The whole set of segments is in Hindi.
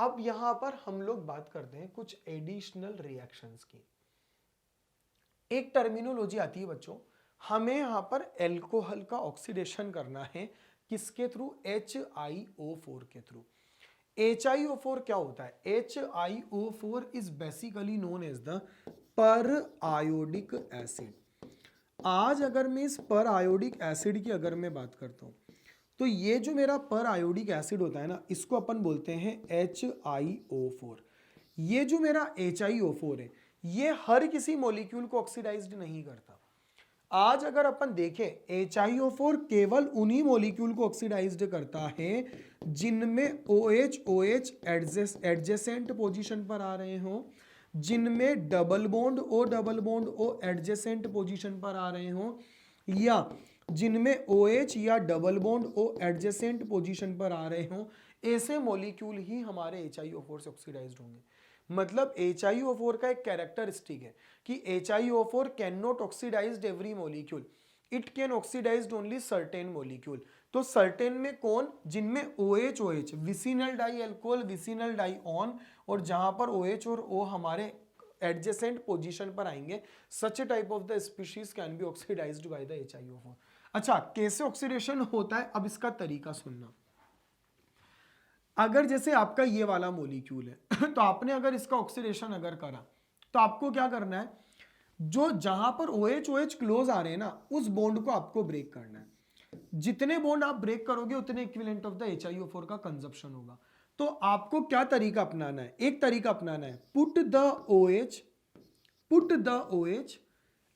अब यहां पर हम लोग बात करते हैं कुछ एडिशनल रिएक्शंस की। एक टर्मिनोलॉजी आती है बच्चों, हमें यहां पर एल्कोहल का ऑक्सीडेशन करना है, किसके थ्रू? HiO4 के थ्रू। HiO4 क्या होता है? HiO4 is basically known as the periodic acid. आज अगर मैं इस पर आयोडिक एसिड की अगर मैं बात करता हूं, तो ये जो मेरा पर आयोडिक एसिड होता है ना, इसको अपन बोलते हैं HiO4। ये जो मेरा HiO4 है, ये हर किसी मॉलिक्यूल को ऑक्सीडाइज्ड नहीं करता। आज अगर अपन देखें, HiO4 केवल उन्हीं मॉलिक्यूल को ऑक्सीडाइज्ड करता है जिनमें OH OH एडजेसेंट पोजीशन पर आ रहे हो, जिनमें double bond O adjacent position पर आ रहे हो, या जिनमें OH या double bond O adjacent position पर आ रहे हो, ऐसे मॉलिक्यूल ही हमारे HiO4 से ऑक्सीडाइज्ड होंगे। मतलब HiO4 का एक कैरेक्टरिस्टिक है कि HiO4 can not oxidised every molecule, it can oxidised only certain molecule. तो सर्टेन में कौन? जिनमें OH OH vicinal di alcohol, vicinal diol, और जहां पर OH और O हमारे एडजेसेंट पोजीशन पर आएंगे, such type of the species can be oxidised by the HiO4। अच्छा, कैसे ऑक्सीडेशन होता है, अब इसका तरीका सुनना। अगर जैसे आपका ये वाला मॉलिक्यूल है तो आपने अगर इसका ऑक्सीडेशन अगर करा, तो आपको क्या करना है? जो जहां पर OH OH क्लोज आ रहे हैं ना, उस बॉन्ड को आपको ब्रेक करना है। जितने बॉन्ड आप ब्रेक करोगे उतने इक्विवेलेंट ऑफ द HiO4 का कंजप्शन होगा। तो आपको क्या तरीका अपनाना है? एक तरीका अपनाना है, put the OH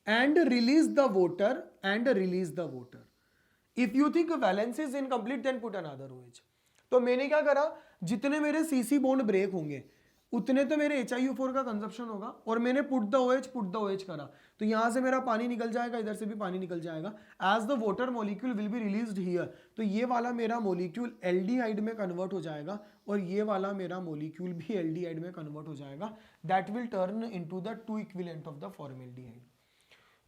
and release the water. If you think valence is incomplete then put another OH। तो मैंने क्या करा, जितने मेरे CC बॉन्ड ब्रेक होंगे उतने तो मेरे HiO4 का कंजप्शन होगा, और मैंने पुट द OH करा, तो यहां से मेरा पानी निकल जाएगा, इधर से भी पानी निकल जाएगा। As the water molecule will be released here, तो ये वाला मेरा मॉलिक्यूल एल्डिहाइड में कन्वर्ट हो जाएगा, और ये वाला मेरा मॉलिक्यूल भी एल्डिहाइड में कन्वर्ट हो जाएगा। That will turn into the two equivalent of the formaldehyde.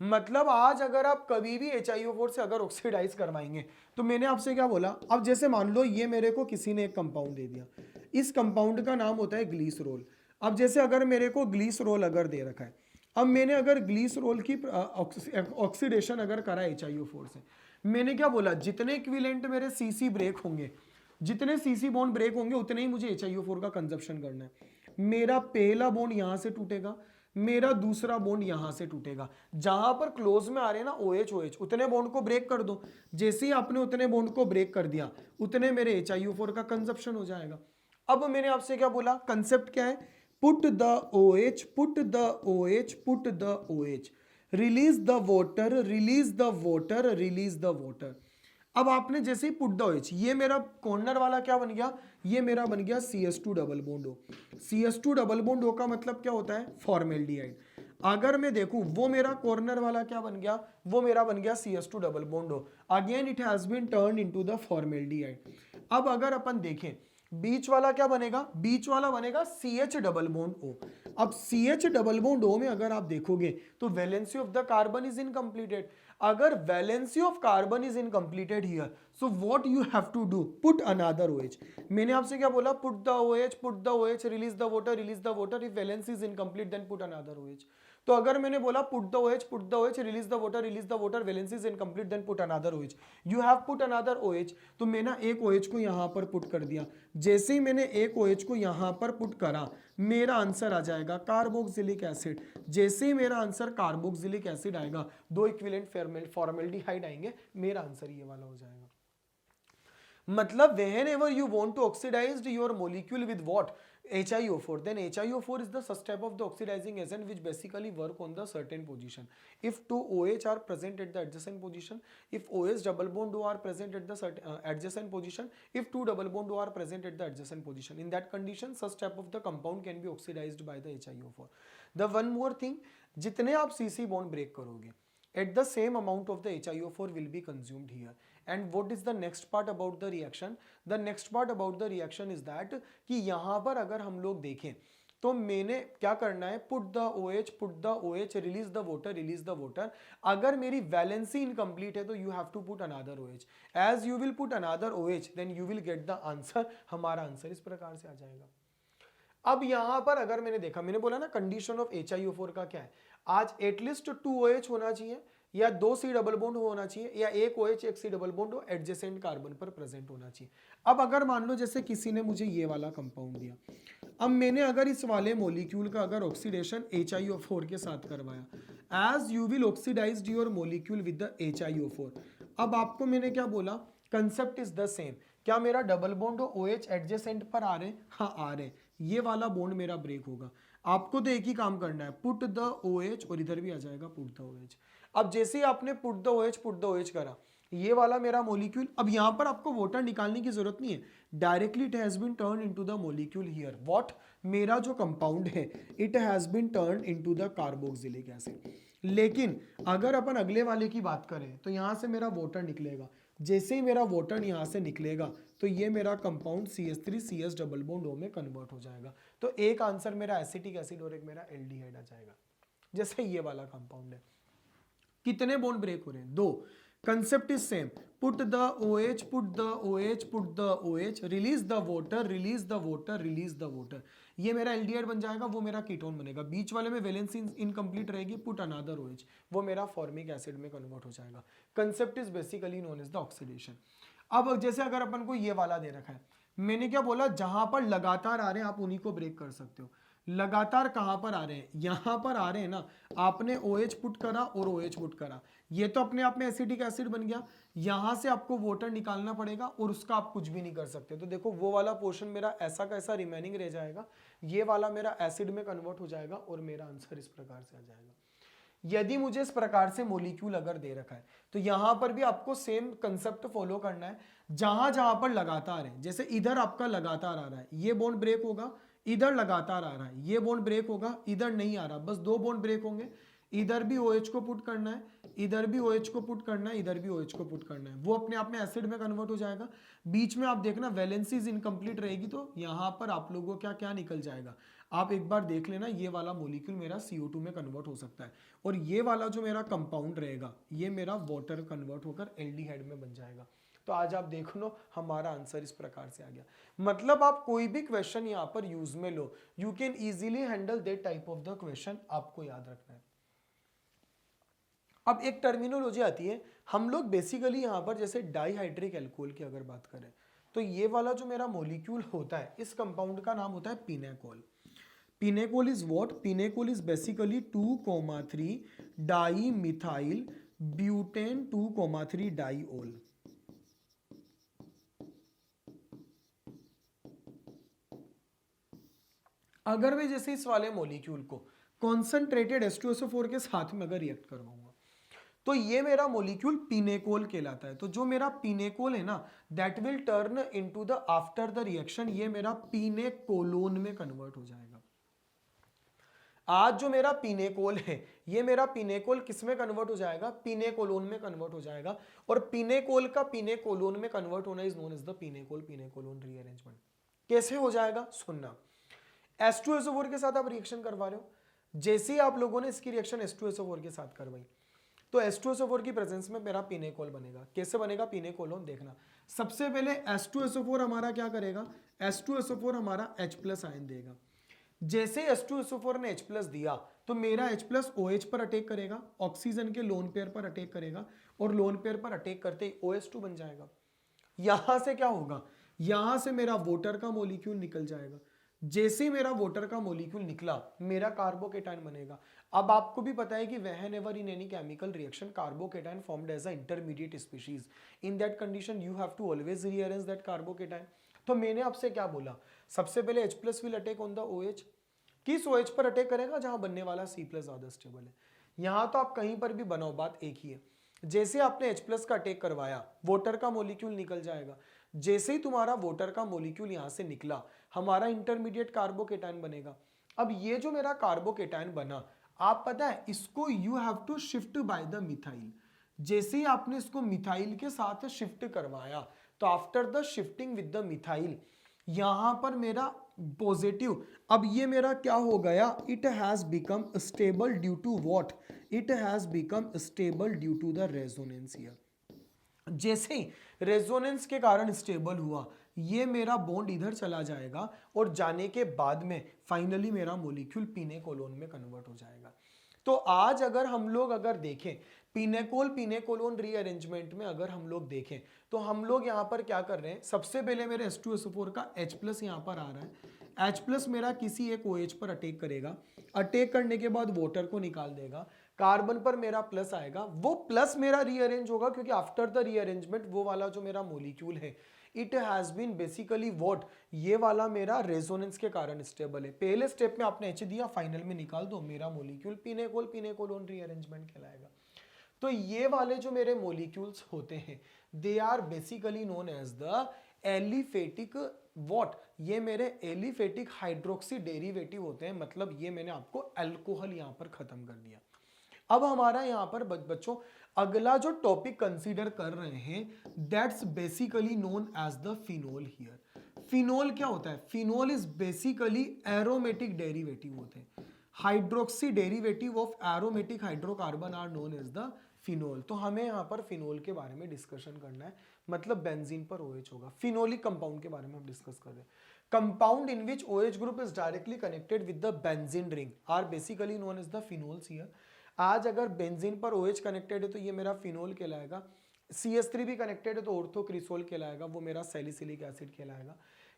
मतलब आज अगर आप कभी भी HiO4 से अगर ऑक्सीडाइज करवाएंगे, तो मैंने आपसे क्या बोला, अब जैसे मान लो ये मेरे को किसी ने एक कंपाउंड दे दिया, इस कंपाउंड का नाम होता है ग्लीसरोल। अब जैसे अगर मेरे को ग्लीसरोल अगर दे रखा है, अब मैंने अगर ग्लीसरोल की ऑक्सीडेशन अगर करा HiO4 से, मैंने क्या बोला, जितने इक्विवेलेंट मेरे CC ब्रेक होंगे, जितने CC बॉन्ड ब्रेक होंगे, उतने ही मुझे HiO4 का कंजप्शन करना है। मेरा पहला बॉन्ड यहां से टूटेगा, मेरा दूसरा बॉन्ड यहां से टूटेगा, जहां पर क्लोज में आ रहे हैं ना OH OH, उतने बॉन्ड को ब्रेक कर दो। जैसे ही आपने उतने बॉन्ड को ब्रेक कर दिया, उतने मेरे HiO4 का कंजप्शन हो जाएगा। अब मैंने आपसे क्या बोला, कंसेप्ट क्या है? Put the OH, release the water, release the water. अब आपने जैसे ही पुट द OH, ये मेरा कॉर्नर वाला क्या बन गया? ये मेरा बन गया CS2 double bond O। CS2 double bond O का मतलब क्या होता है? फॉर्मेल्डिहाइड। अगर मैं देखूं, वो मेरा कॉर्नर वाला क्या बन गया? वो मेरा बन गया CS2 double bond O। Again it has been turn into the formaldehyde. अब अगर अपन देखें, बीच वाला क्या बनेगा? बीच वाला बनेगा CH डबल बॉन्ड O। अब CH डबल बॉन्ड O में अगर आप देखोगे, तो valency of the carbon is incompleted. अगर valency of carbon is incompleted here, so what you have to do? Put another OH। मैंने आपसे क्या बोला? Put the OH, release the water. If valency is incomplete then put another OH। तो अगर मैंने बोला put the OH, release the water, valency is incomplete then put another OH, you have put another OH। तो मैंने एक OH को यहां पर पुट कर दिया। जैसे ही मैंने एक OH को यहां पर पुट करा, मेरा आंसर आ जाएगा कार्बोक्सिलिक एसिड। जैसे ही मेरा आंसर कार्बोक्सिलिक एसिड आएगा, दो इक्विवेलेंट फॉर्मेल्डिहाइड आएंगे, मेरा आंसर ये वाला हो जाएगा। मतलब whenever you want to oxidize your molecule with what? HiO4, then HiO4 is the such type of the oxidizing agent which basically work on the certain position. If two OH are present at the adjacent position, if OH double bond O are present at the adjacent position, if two double bond O are present at the adjacent position, in that condition such type of the compound can be oxidized by the HiO4. The one more thing, जितने आप CC bond break करोगे, at the same amount of the HiO4 will be consumed here. And what is the next part about the reaction? The next part about the reaction is that कि यहाँ पर अगर हम लोग देखें, तो मैंने क्या करना है? Put the OH, release the water. अगर मेरी वैलेंसी इनकम्प्लीट है, तो you have to put another OH। As you will put another OH, then you will get the answer. हमारा आंसर इस प्रकार से आ जाएगा। अब यहां पर अगर मैंने देखा, मैंने बोला ना कंडीशन ऑफ HiO4 का क्या है, आज एटलीस्ट 2 OH होना चाहिए या 2 C डबल बॉन्ड होना चाहिए या 1 OH 1 C double bond adjacent carbon पर प्रेजेंट होना चाहिए। अब अगर मान लो जैसे किसी ने मुझे ये वाला कंपाउंड दिया, अब मैंने अगर इस वाले मॉलिक्यूल का अगर ऑक्सीडेशन HiO4 के साथ करवाया, as you will oxidise your molecule with the HiO4। अब आपको मैंने क्या बोला, कंसेप्ट इज द सेम। क्या मेरा डबल बॉन्ड OH एडजेसेंट पर आ रहे हैं? हाँ आ रहे हैं। ये वाला बॉन्ड मेरा ब्रेक होगा। आपको तो एक ही काम करना है, पुट द OH, और इधर भी आ जाएगा पुट द OH। अब जैसे ही आपने पुट द OH करा, ये वाला मेरा मॉलिक्यूल, अब यहां पर आपको वाटर निकालने की जरूरत नहीं है, directly it has been turn into the molecule here. What, मेरा जो कंपाउंड है it has been turn into the carboxylic acid. लेकिन अगर अपन अगले वाले की बात करें तो यहां से मेरा वाटर निकलेगा। जैसे ही मेरा वाटर यहां से निकलेगा तो ये मेरा compound CH3 CS double bond O में कन्वर्ट हो जाएगा। तो एक आंसर मेरा एसिटिक एसिड और एक मेरा एल्डिहाइड आ जाएगा। जैसे ये वाला कंपाउंड है, कितने बॉन्ड ब्रेक हो रहे हैं? 2। Concept is same, put the OH, put the OH, put the OH, release the water, release the water, release the water. ये मेरा एल्डिहाइड बन जाएगा, वो मेरा कीटोन बनेगा। बीच वाले में वैलेंसी इनकम्प्लीट रहेगी, पुट अनदर OH, वो मेरा फॉर्मिक एसिड में कन्वर्ट हो जाएगा। Concept is basically known as the oxidation. अब जैसे अगर अपन को ये वाला दे रखा है, मैंने क्या बोला, जहां पर लगातार आ रहे हैं आप उन्हीं को ब्रेक कर सकते हो। लगातार कहां पर आ रहे हैं? यहां पर आ रहे हैं ना, आपने OH पुट करा और OH पुट करा, ये तो अपने आप में एसिडिक एसिड बन गया। यहां से आपको वाटर निकालना पड़ेगा और उसका आप कुछ भी नहीं कर सकते। तो देखो वो वाला पोर्शन मेरा ऐसा कैसा रिमेनिंग रह जाएगा, ये वाला मेरा एसिड में कन्वर्ट हो जाएगा और मेरा आंसर इस प्रकार से आ जाएगा। यदि मुझे इस प्रकार से मॉलिक्यूल अगर दे रखा है तो यहां पर भी आपको सेम कंसेप्ट फॉलो करना है। जहां जहां पर लगातार है, जैसे इधर आपका लगातार आ रहा है, ये बॉन्ड ब्रेक होगा, इधर लगातार आ रहा है, ये बॉन्ड ब्रेक होगा, इधर नहीं आ रहा, बस 2 बॉन्ड ब्रेक होंगे। इधर भी OH को पुट करना है, इधर भी OH को पुट करना है, इधर भी OH को पुट करना है, वो अपने आप में एसिड में कन्वर्ट हो जाएगा। बीच में आप देखना वैलेंसीज इनकम्प्लीट रहेगी, तो यहां पर आप लोगों का क्या निकल जाएगा, आप एक बार देख लेना, ये वाला मॉलिक्यूल मेरा CO2 में कन्वर्ट हो सकता है और ये वाला जो मेरा कंपाउंड रहेगा ये मेरा वाटर कन्वर्ट होकर एल्डिहाइड में बन जाएगा। तो आज आप देख लो हमारा आंसर इस प्रकार से आ गया। मतलब आप कोई भी क्वेश्चन यहाँ पर यूज में लो, you can easily handle that type of the question, आपको याद रखना है। अब एक टर्मिनोलॉजी आती है, हम लोग बेसिकली यहाँ पर जैसे डाइहाइड्रिक एल्कोहल की अगर बात करें तो ये वाला जो मेरा मॉलिक्यूल होता है, इस कंपाउंड का नाम होता है pinacol. Pinacol is what? Pinacol is basically 2,3 dimethyl butane 2,3 diol. अगर मैं जैसे इस वाले मॉलिक्यूल को कॉन्सेंट्रेटेड H2SO4 के साथ में अगर रिएक्ट करवाऊंगा तो ये मेरा मॉलिक्यूल पिनेकोल कहलाता है। तो जो मेरा पिनेकोल है ना, that will turn into the after the reaction ये मेरा पिनेकोलोन में कन्वर्ट हो जाएगा। आज जो मेरा पिनेकोल है ये मेरा पिनेकोल किस में कन्वर्ट हो जाएगा? पिनेकोलोन में कन्वर्ट हो जाएगा। और पिनेकोल का पिनेकोलोन में कन्वर्ट होना is known as the pinacol pinacolone rearrangement. कैसे हो जाएगा सुनना, H2SO4 के साथ आप रिएक्शन करवा रहे हो, जैसे ही आप लोगों ने इसकी रिएक्शन H2SO4 के साथ करवाई तो H2SO4 की प्रेजेंस में मेरा पिनेकोल बनेगा। कैसे बनेगा पिनेकोलोन? देखना, सबसे पहले H2SO4 हमारा क्या करेगा, H2SO4 हमारा H+ आयन देगा। जैसे H2SO4 ने H+ दिया तो मेरा H+ OH पर अटैक करेगा, ऑक्सीजन के लोन पेयर पर अटैक करेगा और लोन पेयर पर अटैक करते ही OH2 बन जाएगा। यहां से क्या होगा, यहां से मेरा वाटर का मॉलिक्यूल निकल जाएगा। जैसे ही मेरा वाटर का मॉलिक्यूल निकला मेरा कार्बोकेटाइन बनेगा। अब आपको भी पता है कि whenever in any chemical reaction carbocation formed as a intermediate species, in that condition you have to always rearrange that carbocation। तो मैंने आपसे क्या बोला, सबसे पहले H+ will attack on the OH। किस OH पर अटैक करेगा? जहां बनने वाला C+ ज्यादा स्टेबल है। यहां तो आप कहीं पर भी बनाओ, बात एक ही है। जैसे आपने H+ का अटैक करवाया वाटर का मॉलिक्यूल निकल जाएगा। जैसे ही तुम्हारा वाटर का मॉलिक्यूल यहां से निकला हमारा इंटरमीडिएट कार्बोकेटाइन बनेगा। अब ये जो मेरा कार्बोकेटाइन बना, आप पता है इसको you have to shift by the methyl. जैसे ही आपने इसको मिथाइल के साथ शिफ्ट करवाया तो after the shifting with the methyl यहां पर मेरा पॉजिटिव, अब ये मेरा क्या हो गया, it has become stable due to what, it has become stable due to the resonance here. जैसे ही रेजोनेंस के कारण स्टेबल हुआ ये मेरा बॉन्ड इधर चला जाएगा और जाने के बाद में फाइनली मेरा मोलिक्यूल पिनेकोलोन में कन्वर्ट हो जाएगा। तो आज अगर हम लोग अगर देखें पिनेकोलोन रीअरेंजमेंट में अगर हम लोग देखें तो हम लोग यहाँ पर क्या कर रहे हैं, सबसे पहले मेरे H2SO4 का H+ यहाँ पर आ रहा है। H+ मेरा किसी एक OH पर अटैक करेगा, अटैक करने के बाद वाटर को निकाल देगा, कार्बन पर मेरा प्लस आएगा, वो प्लस मेरा रीअरेंज होगा क्योंकि आफ्टर द रीअरेंजमेंट वो वाला जो मेरा मोलिक्यूल है it has been basically what, ये वाला मेरा रेजोनेंस के कारण स्टेबल है। पहले स्टेप में आपने H दिया, फाइनल में निकाल दो, मेरा मोलिक्यूल पिनेकोलोन रीअरेंजमेंट कहलाएगा। तो ये वाले जो मेरे मोलिक्यूल्स होते हैं they are basically known as the aliphatic what, ये मेरे एलिफेटिक हाइड्रोक्सी डेरिवेटिव होते हैं, मतलब ये मैंने आपको अल्कोहल यहां पर खत्म कर दिया। अब हमारा यहां पर बच्चों अगला जो टॉपिक कंसीडर कर रहे हैं that's basically known as the phenol here. Phenol क्या होता है? Phenol is basically aromatic derivative होते हैं, hydroxy derivative of aromatic hydrocarbon are known as the phenol. तो हमें यहाँ पर फिनोल के बारे में डिस्कशन करना है, मतलब बेंजीन पर OH होगा। फिनोलिक कंपाउंड के बारे में हम डिस्कस कर रहे हैं। Compound in which OH group is directly connected with the benzene ring are basically known as the phenols here. आज अगर बेंजीन पर OH कनेक्टेड है तो ये मेरा फिनोल कहलाएगा, CH3 भी कनेक्टेड है तो ऑर्थोक्रिसोल कहलाएगा, वो मेरा सैलिसिलिक एसिड कहलाएगा।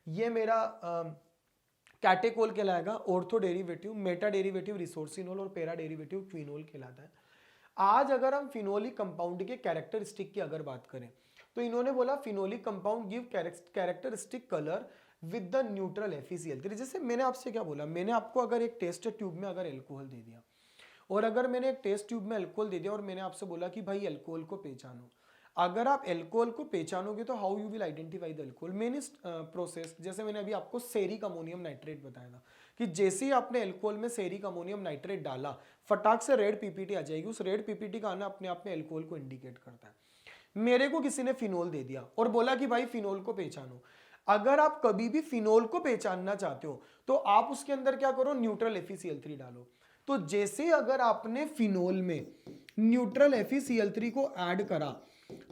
ये मेरा कैटेकोल कहलाएगा, ortho derivative, Meta derivative resorcinol और पैरा डेरिवेटिव क्विनोल कहलाता है। आज अगर हम फिनोलिक कंपाउंड के कैरेक्टरिस्टिक की अगर बात करें तो इन्होंने बोला phenolic compound give characteristic colour with the neutral FeCl3। जैसे मैंने आपसे क्या बोला, मैंने आपको अगर एक टेस्ट ट्यूब में अगर अल्कोहल दे दिया और अगर मैंने एक टेस्ट ट्यूब में अल्कोहल दे दिया और मैंने आपसे बोला कि भाई अल्कोहल को पहचानो, अगर आप अल्कोहल को पहचानोगे तो how you will identify the alcohol. मैंने प्रोसेस जैसे मैंने अभी आपको सेरिक अमोनियम नाइट्रेट बताया था कि जैसे ही आपने अल्कोहल में सेरिक अमोनियम नाइट्रेट डाला फटाक से रेड PPT आ जाएगी, उस रेड PPT का आना अपने आप में अल्कोहल को इंडिकेट करता है। मेरे को किसी ने फिनोल दे दिया और बोला कि भाई फिनोल को पहचानो। अगर आप कभी भी फिनोल को पहचानना चाहते हो तो आप उसके अंदर क्या करो, न्यूट्रल FeCl3 डालो। तो जैसे अगर आपने फिनोल में न्यूट्रल FeCl3 को ऐड करा,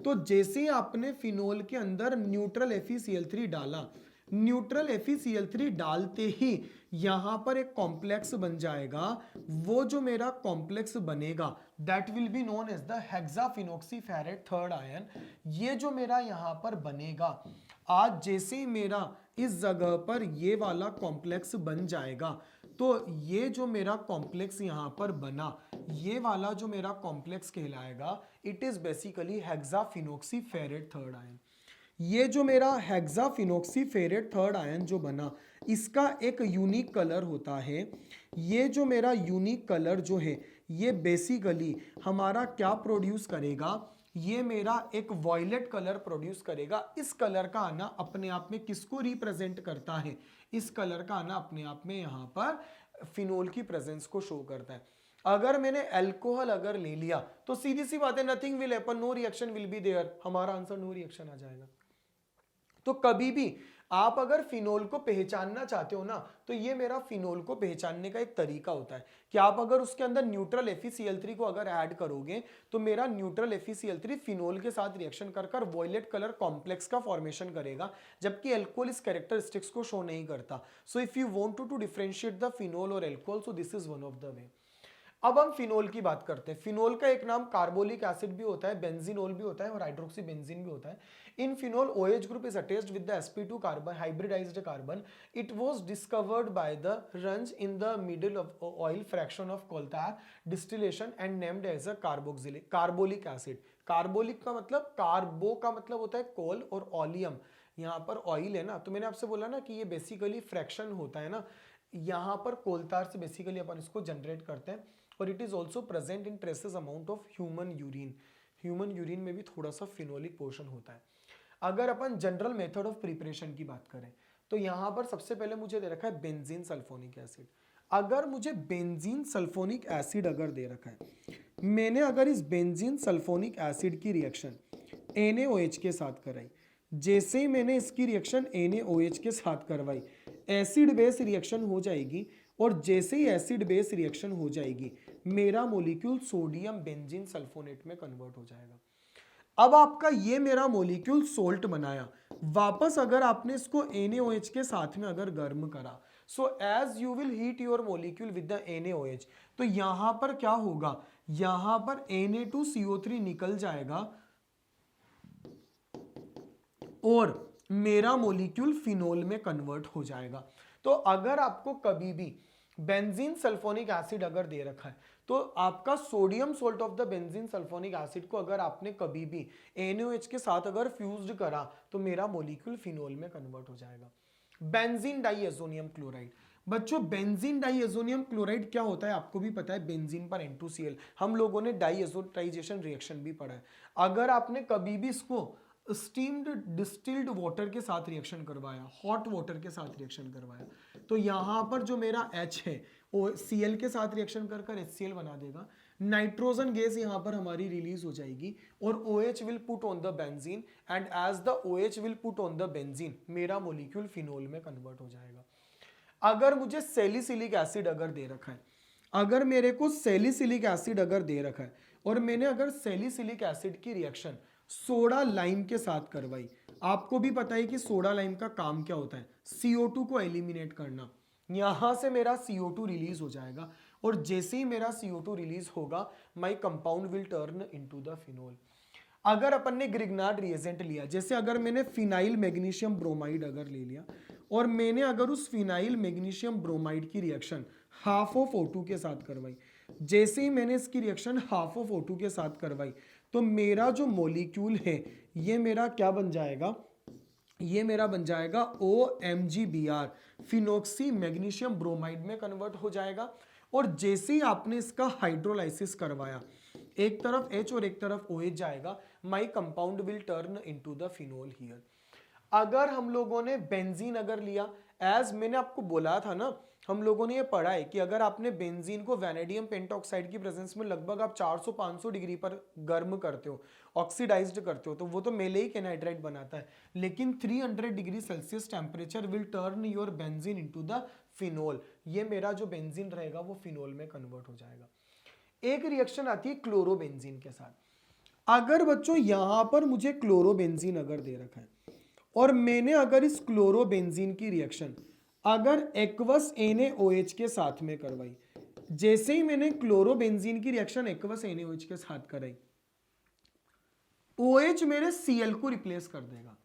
तो जैसे आपने फिनोल के अंदर न्यूट्रल FeCl3 डाला, न्यूट्रल FeCl3 डालते ही यहां पर एक कॉम्प्लेक्स बन जाएगा, वो जो मेरा कॉम्प्लेक्स बनेगा that will be known as the hexaphenoxyferrate third ion. ये जो मेरा यहां पर बनेगा, आज जैसे ही मेरा इस जगह पर ये वाला कॉम्प्लेक्स बन जाएगा, तो ये जो मेरा कॉम्प्लेक्स यहां पर बना, ये वाला जो मेरा कॉम्प्लेक्स कहलाएगा it is basically hexaphenoxyferrate third ion. ये जो मेरा हेक्साफिनॉक्सीफेरेट थर्ड आयन जो बना, इसका एक यूनिक कलर होता है। ये जो मेरा यूनिक कलर जो है ये बेसिकली हमारा क्या प्रोड्यूस करेगा, ये मेरा एक वॉयलेट कलर प्रोड्यूस करेगा। इस कलर का आना अपने आप में किसको रिप्रेजेंट करता है, इस कलर का आना अपने आप में यहाँ पर फिनोल की प्रेजेंस को शो करता है। अगर मैंने अल्कोहल अगर ले लिया तो सीधी सी बात है nothing will happen, no reaction will be there, हमारा आंसर नो रिएक्शन आ जाएगा। तो कभी भी आप अगर फिनोल को पहचानना चाहते हो ना, तो ये मेरा फिनोल को पहचानने का एक तरीका होता है कि आप अगर उसके अंदर न्यूट्रल FeCl3 को अगर ऐड करोगे तो मेरा न्यूट्रल FeCl3 फिनोल के साथ रिएक्शन कर कर वॉयलेट कलर कॉम्प्लेक्स का फॉर्मेशन करेगा, जबकि अल्कोहल इस कैरेक्टरिस्टिक्स को शो नहीं करता। So if you want to differentiate the phenol और alcohol, so this is one of the way. अब हम फिनोल की बात करते हैं। फिनोल का एक नाम कार्बोलिक एसिड भी होता है, बेंजीनोल भी होता है और हाइड्रोक्सी बेंजीन भी होता है। इन phenol OH group is attached with the sp2 carbon, hybridized carbon. It was discovered by the runs in the middle of oil fraction of coal tar distillation and named as a carbolic acid. Carbolic का मतलब, कार्बो का मतलब होता है कोल और ऑलियम यहाँ पर ऑयल है ना, तो मैंने आपसे बोला ना कि ये बेसिकली फ्रैक्शन होता है ना, यहाँ पर कोलतार से बेसिकली अपन इसको जनरेट करते हैं। और it is also present in traces amount of human urine, human urine में भी थोड़ा सा फिनोलिक पोर्शन होता है। अगर अपन जनरल मेथड ऑफ प्रिपरेशन की बात करें तो यहाँ पर सबसे पहले मुझे दे रखा है बेंजीन सल्फोनिक एसिड। अगर मुझे बेंजीन सल्फोनिक एसिड अगर दे रखा है, मैंने अगर इस बेंजीन सल्फोनिक एसिड की रिएक्शन NaOH के साथ कराई, जैसे ही मैंने इसकी रिएक्शन NaOH के साथ करवाई एसिड बेस रिएक्शन हो जाएगी, और जैसे ही एसिड बेस रिएक्शन हो जाएगी मेरा मॉलिक्यूल सोडियम बेंजीन सल्फोनेट में कन्वर्ट हो जाएगा। अब आपका ये मेरा मॉलिक्यूल सोल्ट बनाया, वापस अगर आपने इसको NaOH के साथ में अगर गर्म करा, so as you will heat your molecule with the NaOH, तो यहां पर क्या होगा, यहां पर Na2CO3 निकल जाएगा और मेरा मॉलिक्यूल फिनोल में कन्वर्ट हो जाएगा। तो अगर आपको कभी भी बेंजीन सल्फोनिक एसिड अगर दे रखा है, तो आपका sodium salt of the benzene sulphonic acid को अगर आपने कभी भी NaOH के साथ अगर फ्यूज्ड करा, तो मेरा मॉलिक्यूल फिनोल में कन्वर्ट हो जाएगा। बेंजीन डाइएजोनियम क्लोराइड, बच्चों बेंजीन डाइएजोनियम क्लोराइड क्या होता है आपको भी पता है, बेंजीन पर N2Cl, हम लोगों ने डाइएजोटाइजेशन रिएक्शन भी पढ़ा है। अगर आपने कभी भी इसको स्टीम्ड डिस्टिल्ड वाटर के साथ रिएक्शन करवाया, हॉट वाटर के साथ रिएक्शन करवाया, तो यहां पर जो मेरा H है वो Cl के साथ रिएक्शन कर कर HCl बना देगा, नाइट्रोजन गैस यहां पर हमारी रिलीज हो जाएगी और OH will put on the benzene and as the OH will put on the benzene, मेरा मॉलिक्यूल फिनोल में कन्वर्ट हो जाएगा। अगर मुझे सैलिसिलिक एसिड अगर दे रखा है, अगर मेरे को सैलिसिलिक एसिड अगर दे रखा है और मैंने अगर सैलिसिलिक एसिड की रिएक्शन सोडा लाइम के साथ करवाई, आपको भी पता है कि सोडा लाइम का काम क्या होता है, CO2 को एलिमिनेट करना, यहां से मेरा CO2 रिलीज हो जाएगा और जैसे ही मेरा CO2 रिलीज होगा, my compound will turn into the phenol. अगर अपन ने ग्रिग्नार्ड रिएजेंट लिया, जैसे अगर मैंने फिनाइल मैग्नीशियम ब्रोमाइड अगर ले लिया और मैंने अगर उस फिनाइल मैग्नीशियम ब्रोमाइड की रिएक्शन हाफ ऑफ O2 के साथ करवाई, जैसे ही मैंने इसकी रिएक्शन हाफ ऑफ O2 के साथ करवाई, तो मेरा जो मॉलिक्यूल है ये मेरा क्या बन जाएगा, ये मेरा बन जाएगा OMgBr, फिनोक्सी मैग्नीशियम ब्रोमाइड में कन्वर्ट हो जाएगा। और जैसे ही आपने इसका हाइड्रोलाइसिस करवाया, एक तरफ H और एक तरफ OH जाएगा, my compound will turn into the phenol here. अगर हम लोगों ने बेंजीन अगर लिया, एज मैंने आपको बोला था ना, हम लोगों ने ये पढ़ा है कि अगर आपने बेंजीन को वैनेडियम पेंटॉक्साइड की प्रेजेंस में लगभग आप 400-500 डिग्री पर गर्म करते हो, ऑक्सीडाइज्ड करते हो, तो वो तो मेलेइक एनहाइड्राइड बनाता है, लेकिन 300 degree Celsius temperature will turn your benzene into the phenol, ये मेरा जो बेंजीन रहेगा वो फिनोल में कन्वर्ट हो जाएगा। एक रिएक्शन आती है क्लोरोबेंजीन के साथ। अगर बच्चों यहां पर मुझे क्लोरोबेंजीन अगर दे रखा है और मैंने अगर इस क्लोरोबेंजीन की रिएक्शन अगर एक्वस NaOH के साथ में करवाई, जैसे ही मैंने क्लोरोबेंजीन की रिएक्शन एक्वस NaOH के साथ कराई, OH मेरे Cl को रिप्लेस कर देगा।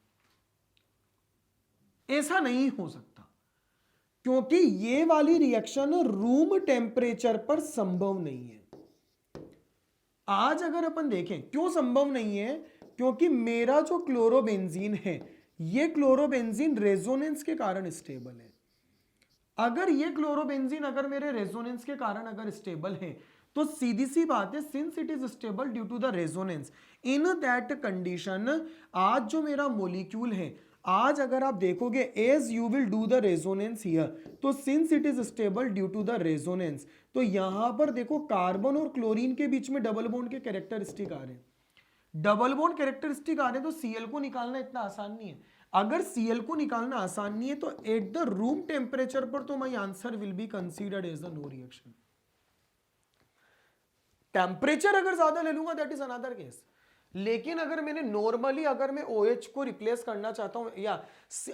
ऐसा नहीं हो सकता क्योंकि ये वाली रिएक्शन रूम टेम्परेचर पर संभव नहीं है। आज अगर अपन देखें क्यों संभव नहीं है, क्योंकि मेरा जो क्लोरोबेंजीन है ये क्लोरोबेंजीन रेजोनेंस के कारण स्टेबल है। अगर ये क्लोरोबेंजीन अगर मेरे रेजोनेंस के कारण अगर स्टेबल है, तो सीधी सी बात है, since it is stable due to the resonance, in that condition आज जो मेरा मॉलिक्यूल है, आज अगर आप देखोगे as you will do the resonance here, तो since it is stable due to the resonance, तो यहां पर देखो कार्बन और क्लोरीन के बीच में डबल बॉन्ड के कैरेक्टरिस्टिक आ रहे हैं, डबल बॉन्ड कैरेक्टरिस्टिक आ रहे हैं, तो Cl को निकालना इतना आसान नहीं है। अगर Cl को निकालना आसान नहीं है, तो एट द रूम टेम्परेचर पर तो my answer will be considered as a no reaction. Temperature अगर ज्यादा ले लूंगा दैट इज अनदर केस, लेकिन अगर मैंने नॉर्मली अगर मैं OH को रिप्लेस करना चाहता हूं, या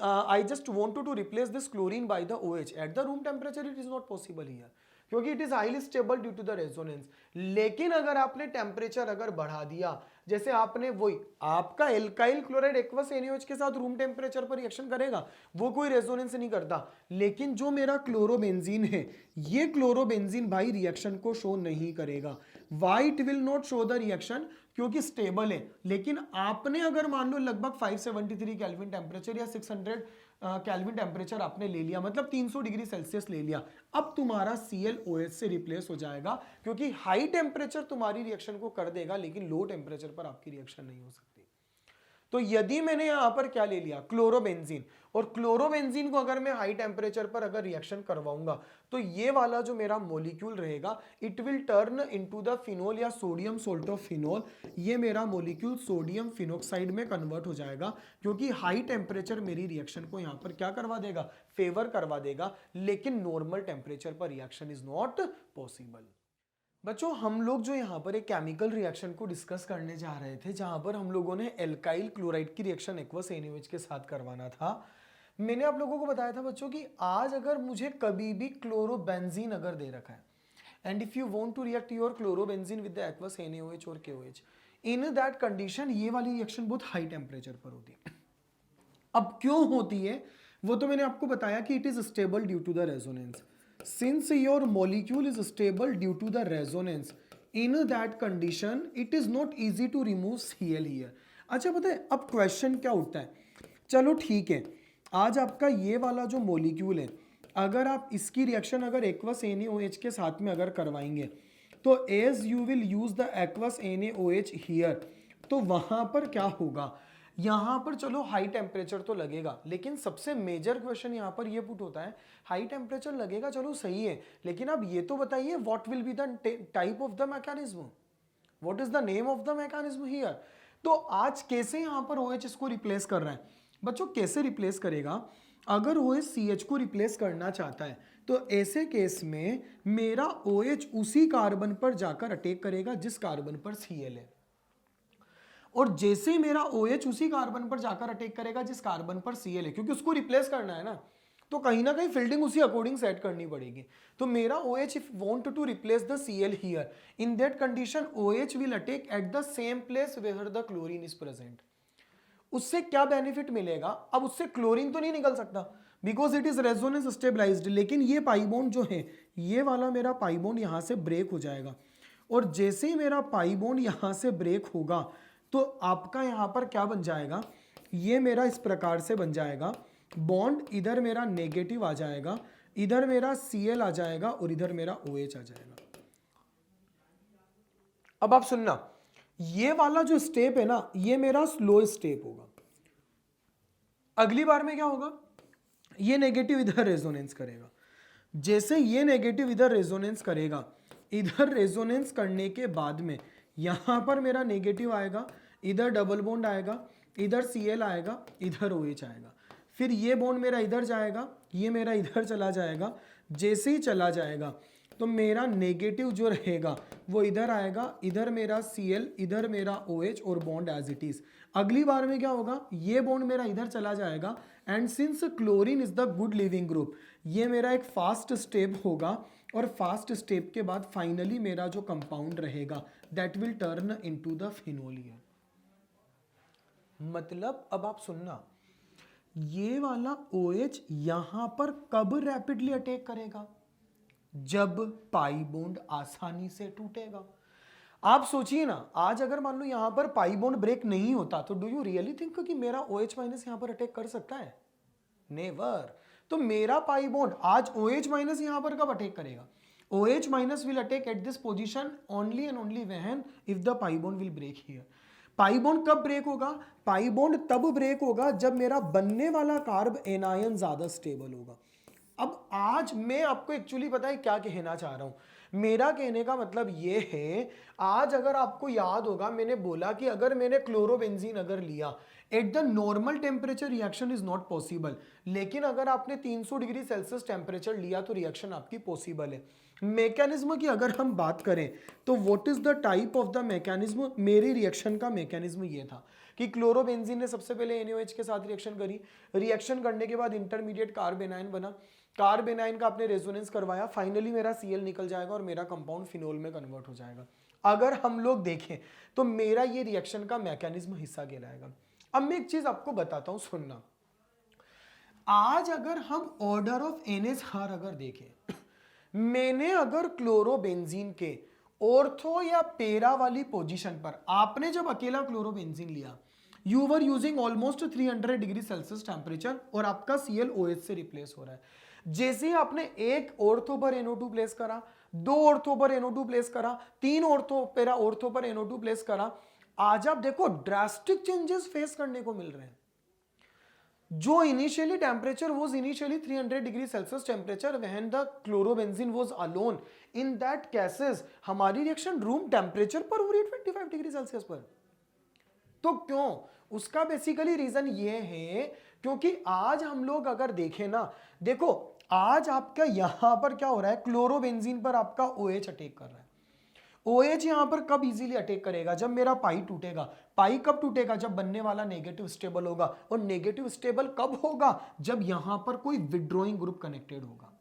I just want to replace this chlorine by the OH at the room temperature, it is not possible here क्योंकि it is highly stable due to the resonance. लेकिन अगर आपने टेम्परेचर अगर बढ़ा दिया, जैसे आपने वही आपका एल्काइल क्लोराइड एक्वस NaOH के साथ रूम टेम्परेचर पर रिएक्शन करेगा, वो कोई रेजोनेंस नहीं करता, लेकिन जो मेरा क्लोरोबेंजीन है, ये क्लोरोबेंजीन भाई रिएक्शन को शो नहीं करेगा। Why it will not show the reaction, क्योंकि स्टेबल है। लेकिन आपने अगर मान लो लगभग 573 केल्विन टेम्परेचर या 600 केल्विन टेम्परेचर आपने ले लिया, मतलब 300 डिग्री सेल्सियस ले लिया, अब तुम्हारा ClOH से रिप्लेस हो जाएगा, क्योंकि हाई टेम्परेचर तुम्हारी रिएक्शन को कर देगा, लेकिन लो टेम्परेचर पर आपकी रिएक्शन नहीं हो सकती। तो यदि मैंने यहां पर क्या ले लिया, क्लोरोबेंजीन, और क्लोरोबेंजीन को अगर मैं हाई टेम्परेचर पर अगर रिएक्शन करवाऊंगा, तो ये वाला जो मेरा मॉलिक्यूल रहेगा, it will turn into the phenol या सोडियम सोल्ट ऑफ फिनोल, ये मेरा मॉलिक्यूल सोडियम फिनोक्साइड में कन्वर्ट हो जाएगा, क्योंकि हाई टेम्परेचर मेरी रिएक्शन को यहां पर क्या करवा देगा, फेवर करवा देगा, लेकिन नॉर्मल टेम्परेचर पर रिएक्शन इज नॉट पॉसिबल। बच्चों हम लोग जो यहाँ पर एक केमिकल रिएक्शन को डिस्कस करने जा रहे थे, जहाँ पर हम लोगों ने एल्काइल क्लोराइड की रिएक्शन एक्वस NaOH के साथ करवाना था। मैंने आप लोगों को बताया था बच्चों कि आज अगर मुझे कभी भी क्लोरोबेंजीन अगर दे रखा है, and if you want to react your chlorobenzene with the aqueous NaOH और KOH, इन दैट कंडीशन ये वाली रिएक्शन बहुत हाई टेम्परेचर पर होती है। अब क्यों होती है वो तो मैंने आपको बताया कि it is stable due to the resonance. Since your molecule is stable due to the resonance, in that condition it is not easy to remove Cl here. अच्छा पता है अब क्वेश्चन क्या उठता है, चलो ठीक है, आज आपका ये वाला जो मोलिक्यूल है अगर आप इसकी रिएक्शन अगर एक्वस NaOH के साथ में अगर करवाएंगे तो as you will use the aqueous NaOH here, तो वहां पर क्या होगा, यहां पर चलो हाई टेम्परेचर तो लगेगा, लेकिन सबसे मेजर क्वेश्चन यहां पर ये पुट होता है, हाई टेम्परेचर लगेगा चलो सही है, लेकिन अब ये तो बताइए what will be the type of the mechanism, what is the name of the mechanism here. तो आज कैसे यहां पर OH इसको रिप्लेस कर रहा है बच्चों, कैसे रिप्लेस करेगा, अगर OH CH को रिप्लेस करना चाहता है तो ऐसे केस में मेरा OH उसी कार्बन पर जाकर अटैक करेगा जिस कार्बन पर Cl है, और जैसे ही मेरा OH उसी कार्बन पर जाकर अटैक करेगा जिस कार्बन पर Cl है, क्योंकि उसको रिप्लेस करना है ना, तो कहीं ना कहीं फील्डिंग उसी अकॉर्डिंग सेट करनी पड़ेगी। तो मेरा OH if want to replace the Cl here, in that condition OH will attack at the same place where the chlorine is present. उससे क्या बेनिफिट मिलेगा, अब उससे क्लोरीन तो नहीं निकल सकता because it is resonance stabilised, लेकिन ये पाई बॉन्ड जो है ये वाला मेरा पाई बॉन्ड यहां से ब्रेक हो जाएगा, और जैसे ही मेरा पाई बॉन्ड यहां से ब्रेक होगा तो आपका यहां पर क्या बन जाएगा, ये मेरा इस प्रकार से बन जाएगा, बॉन्ड इधर मेरा नेगेटिव आ जाएगा, इधर मेरा Cl आ जाएगा और इधर मेरा OH आ जाएगा। अब आप सुनना, ये वाला जो स्टेप है ना ये मेरा स्लो स्टेप होगा। अगली बार में क्या होगा, ये नेगेटिव इधर रेजोनेंस करेगा, जैसे ये नेगेटिव इधर रेजोनेंस करेगा, इधर रेजोनेंस करने के बाद में यहां पर मेरा नेगेटिव आएगा, इधर डबल बॉन्ड आएगा, इधर Cl आएगा, इधर OH आएगा, फिर ये बॉन्ड मेरा इधर जाएगा, ये मेरा इधर चला जाएगा, जैसे ही चला जाएगा तो मेरा नेगेटिव जो रहेगा वो इधर आएगा, इधर मेरा Cl, इधर मेरा OH और बॉन्ड एज इट इज। अगली बार में क्या होगा, ये बॉन्ड मेरा इधर चला जाएगा, and since chlorine is the good leaving group, ये मेरा एक फास्ट स्टेप होगा, और फास्ट स्टेप के बाद फाइनली मेरा जो कंपाउंड रहेगा that will turn into the phenol here. मतलब अब आप सुनना, ये वाला OH यहां पर कब रैपिडली अटैक करेगा, जब पाई बॉन्ड आसानी से टूटेगा। आप सोचिए ना, आज अगर मान लो यहां पर पाई बॉन्ड ब्रेक नहीं होता तो डू यू रियली थिंक कि मेरा OH माइनस यहां पर अटैक कर सकता है, नेवर। तो मेरा पाई बॉन्ड आज OH माइनस यहां पर कब अटैक करेगा, OH minus will attack at this position only and only when if the pi bond will break here. Pi bond कब ब्रेक होगा, पाई बॉन्ड तब ब्रेक होगा जब मेरा बनने वाला कार्ब एनायन ज्यादा स्टेबल होगा। अब आज मैं आपको एक्चुअली पता है क्या कहना चाह रहा हूं, मेरा कहने का मतलब ये है, आज अगर आपको याद होगा मैंने बोला कि अगर मैंने क्लोरोबेंजीन अगर लिया at the normal temperature reaction is not possible, लेकिन अगर आपने 300 डिग्री सेल्सियस टेम्परेचर लिया तो रिएक्शन आपकी पॉसिबल है। मैकेनिज्म की अगर हम बात करें तो what is the type of the mechanism, मेरी रिएक्शन का मैकेनिज्म ये था कि क्लोरोबेंजीन ने सबसे पहले NaOH के साथ रिएक्शन करी, रिएक्शन करने के बाद इंटरमीडिएट कार्ब एनायन बना, कार्ब एनायन का आपने रेजोनेंस करवाया, फाइनली मेरा Cl निकल जाएगा और मेरा कंपाउंड फिनोल में कन्वर्ट हो जाएगा। अगर हम लोग देखें तो मेरा ये रिएक्शन का मैकेनिज्म हिस्सा कहलाएगा। अब मैं एक चीज आपको बताता हूं, सुनना, आज अगर हम ऑर्डर ऑफ NH अगर देखें, मैंने अगर क्लोरोबेंजीन के ऑर्थो या पेरा वाली पोजीशन पर, आपने जब अकेला क्लोरोबेंजीन लिया, you were using almost 300 degree Celsius temperature और आपका Cl OH से रिप्लेस हो रहा है। जैसे ही आपने एक ऑर्थो पर NO2 प्लेस करा, 2 ऑर्थो पर NO2 प्लेस करा, 3 ऑर्थो पेरा ऑर्थो पर NO2 प्लेस करा, आज आप देखो ड्रास्टिक चेंजेस फेस करने को मिल रहे हैं। जो initially temperature was initially 300 degree Celsius temperature when the chlorobenzene was alone, in that cases हमारी रिएक्शन रूम टेम्परेचर पर हो रही है 25 डिग्री सेल्सियस पर। तो क्यों, उसका बेसिकली रीजन ये है क्योंकि आज हम लोग अगर देखें ना, देखो आज आपका यहां पर क्या हो रहा है, क्लोरोबेंजीन पर आपका OH अटैक कर रहा है, OH यहां पर कब इजीली अटैक करेगा? जब मेरा पाई टूटेगा। पाई कब टूटेगा? जब बनने वाला नेगेटिव स्टेबल होगा। और नेगेटिव स्टेबल कब होगा? जब यहां पर कोई विड्रॉइंग ग्रुप कनेक्टेड होगा।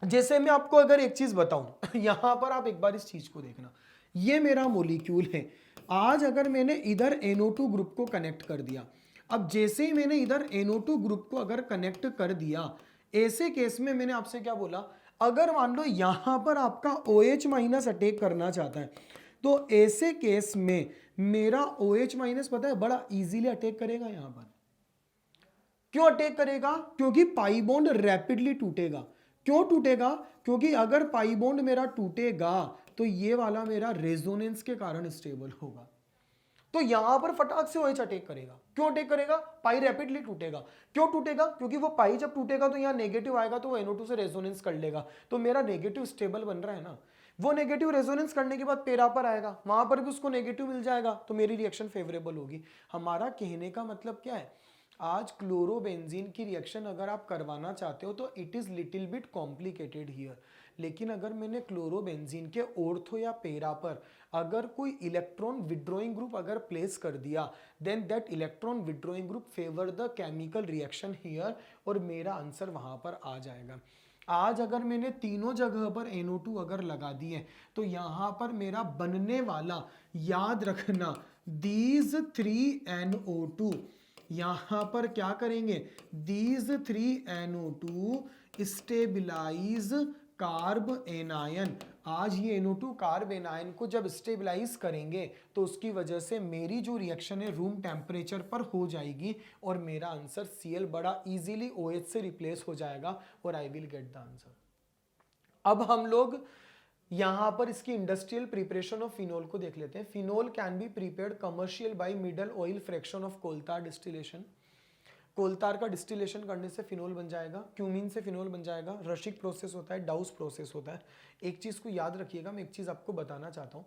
जैसे मैं आपको अगर एक चीज बताऊं यहां पर आप एक बार इस चीज को देखना, ये मेरा मोलिक्यूल है। आज अगर मैंने इधर NO2 ग्रुप को कनेक्ट कर दिया, अब जैसे ही मैंने इधर NO2 ग्रुप को अगर कनेक्ट कर दिया, ऐसे केस में मैंने आपसे क्या बोला, अगर मान लो यहां पर आपका OH माइनस अटैक करना चाहता है, तो ऐसे केस में मेरा OH माइनस पता है बड़ा इजीली अटैक करेगा यहां पर। क्यों अटैक करेगा? क्योंकि पाई बॉन्ड रैपिडली टूटेगा। क्यों टूटेगा? क्योंकि अगर पाई बॉन्ड मेरा टूटेगा तो ये वाला मेरा रेजोनेंस के कारण स्टेबल होगा, तो यहां पर फटाक से OH अटैक करेगा। क्यों अटैक करेगा? पाई रैपिडली टूटेगा। क्यों टूटेगा? क्योंकि वो पाई जब टूटेगा तो यहां नेगेटिव आएगा, तो वो NO2 से रेजोनेंस कर लेगा, तो मेरा नेगेटिव स्टेबल बन रहा है ना। वो नेगेटिव रेजोनेंस करने के बाद पेरा पर आएगा, वहां पर भी उसको नेगेटिव मिल जाएगा, तो मेरी रिएक्शन फेवरेबल होगी। हमारा कहने का मतलब क्या है, आज क्लोरोबेंजीन की रिएक्शन अगर आप करवाना चाहते हो तो it is little bit complicated here. लेकिन अगर मैंने क्लोरोबेंजीन के ऑर्थो या पेरा पर अगर कोई इलेक्ट्रॉन विड्रॉइंग ग्रुप अगर प्लेस कर दिया, then that electron withdrawing group favour the chemical reaction here, और मेरा आंसर वहां पर आ जाएगा। आज अगर मैंने तीनों जगह पर NO2 अगर लगा दिए, तो यहां पर मेरा बनने वाला, याद रखना, these 3NO2 यहां पर क्या करेंगे, these 3NO2 stabilise carb anion. आज ये NO2 कार्ब एनायन को जब स्टेबिलाइज करेंगे तो उसकी वजह से मेरी जो रिएक्शन है रूम टेम्परेचर पर हो जाएगी, और मेरा आंसर Cl बड़ा इजीली OH से रिप्लेस हो जाएगा, और I will get the answer. अब हम लोग यहां पर इसकी इंडस्ट्रियल प्रिपरेशन ऑफ फिनोल को देख लेते हैं। Phenol can be prepared commercial by middle oil fraction of coal tar distillation. Coal tar का डिस्टिलेशन करने से फिनोल बन जाएगा, क्यूमीन से फिनोल बन जाएगा। रशिक प्रोसेस होता है, डाउस प्रोसेस होता है। एक चीज़ को याद रखिएगा, मैं एक चीज़ आपको बताना चाहता हूँ,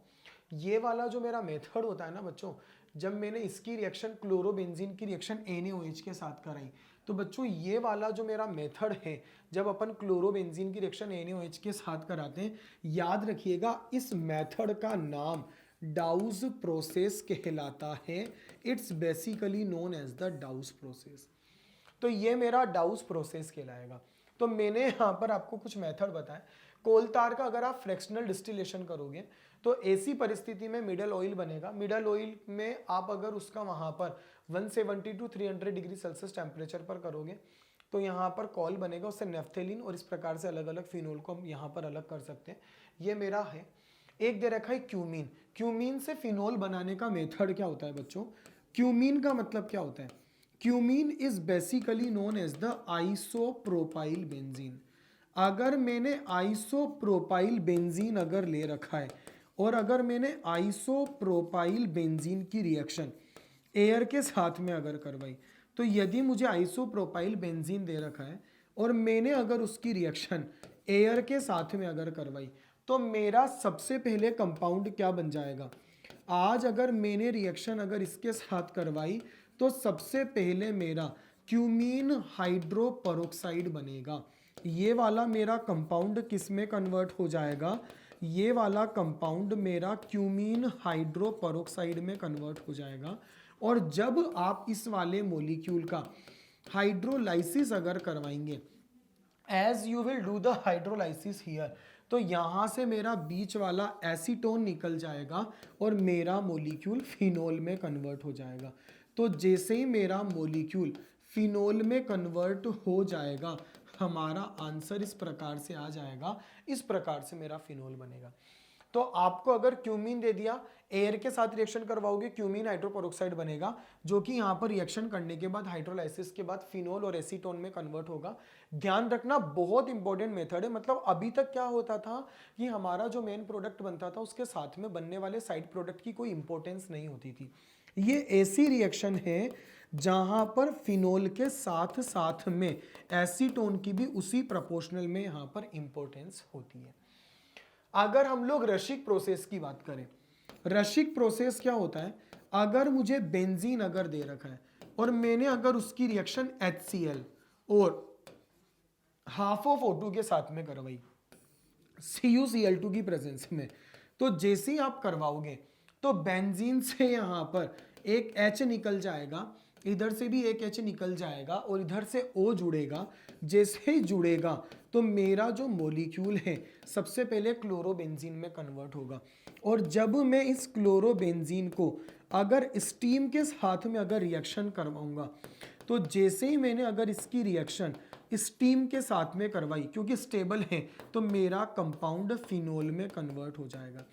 ये वाला जो मेरा मेथड होता है ना बच्चों, जब मैंने इसकी रिएक्शन क्लोरोबेंजीन की रिएक्शन NaOH के साथ कराई, तो बच्चों ये वाला जो मेरा मेथड है, जब अपन क्लोरोबेंजीन की रिएक्शन NaOH के साथ कराते हैं, याद रखिएगा इस मेथड का नाम डाउस प्रोसेस कहलाता है। It's basically known as the Dow's process. तो ये मेरा डाउस प्रोसेस कहलाएगा। तो मैंने यहाँ पर आपको कुछ मेथड बताए। कोलतार का अगर आप फ्रैक्शनल डिस्टिलेशन करोगे तो ऐसी परिस्थिति में मिडल ऑयल बनेगा। मिडल ऑयल में आप अगर उसका वहाँ पर 170 to 300 डिग्री सेल्सियस टेम्परेचर पर करोगे तो यहाँ पर कॉल बनेगा, उससे नेफ्थेलिन, और इस प्रकार से अलग अलग फिनोल को हम यहाँ पर अलग कर सकते हैं। ये मेरा है। एक दे रखा है क्यूमीन। क्यूमीन से फिनोल बनाने का मेथड क्या होता है बच्चों? क्यूमीन का मतलब क्या होता है? Cumene is basically known as the isopropyl benzene. अगर मैंने आइसोप्रोपाइल बेंजीन अगर ले रखा है, और अगर मैंने आइसोप्रोपाइल बेंजीन की रिएक्शन एयर के साथ में अगर करवाई, तो यदि मुझे आइसोप्रोपाइल बेंजीन दे रखा है और मैंने अगर उसकी रिएक्शन एयर के साथ में अगर करवाई, तो मेरा सबसे पहले कंपाउंड क्या बन जाएगा? आज अगर मैंने रिएक्शन अगर इसके साथ करवाई तो सबसे पहले मेरा क्यूमीन हाइड्रोपरोक्साइड बनेगा। ये वाला मेरा कंपाउंड किस में कन्वर्ट हो जाएगा? ये वाला कंपाउंड मेरा क्यूमीन हाइड्रोपरोक्साइड में कन्वर्ट हो जाएगा। और जब आप इस वाले मॉलिक्यूल का हाइड्रोलाइसिस अगर करवाएंगे, as you will do the hydrolysis here, तो यहाँ से मेरा बीच वाला एसीटोन निकल जाएगा और मेरा मॉलिक्यूल फिनोल में कन्वर्ट हो जाएगा। तो जैसे ही मेरा मॉलिक्यूल फिनोल में कन्वर्ट हो जाएगा, हमारा आंसर इस प्रकार से आ जाएगा। इस प्रकार से मेरा फिनोल बनेगा। तो आपको अगर क्यूमीन दे दिया, एयर के साथ रिएक्शन करवाओगे, क्यूमीन हाइड्रोपरोक्साइड बनेगा, जो कि यहाँ पर रिएक्शन करने के बाद हाइड्रोलाइसिस के बाद फिनोल और एसीटोन में कन्वर्ट होगा। ध्यान रखना, बहुत इंपॉर्टेंट मेथड है। मतलब अभी तक क्या होता था कि हमारा जो मेन प्रोडक्ट बनता था उसके साथ में बनने वाले साइड प्रोडक्ट की कोई इंपॉर्टेंस नहीं होती थी। ये ऐसी रिएक्शन है जहां पर फिनोल के साथ साथ में एसीटोन की भी उसी प्रोपोर्शनल में यहां पर इंपॉर्टेंस होती है। अगर हम लोग रशिक प्रोसेस की बात करें, रशिक प्रोसेस क्या होता है? अगर मुझे बेंजीन अगर दे रखा है और मैंने अगर उसकी रिएक्शन HCl और हाफ ऑफ O2 के साथ में करवाई, CuCl2 की प्रेजेंस में। तो जैसे ही आप करवाओगे तो बेंजीन से यहाँ पर एक H निकल जाएगा, इधर से भी एक H निकल जाएगा और इधर से O जुड़ेगा। जैसे ही जुड़ेगा तो मेरा जो मॉलिक्यूल है सबसे पहले क्लोरोबेंजीन में कन्वर्ट होगा। और जब मैं इस क्लोरोबेंजीन को अगर स्टीम के साथ में अगर रिएक्शन करवाऊंगा, तो जैसे ही मैंने अगर इसकी रिएक्शन स्टीम के साथ में करवाई, क्योंकि स्टेबल है, तो मेरा कंपाउंड फिनोल में कन्वर्ट हो जाएगा।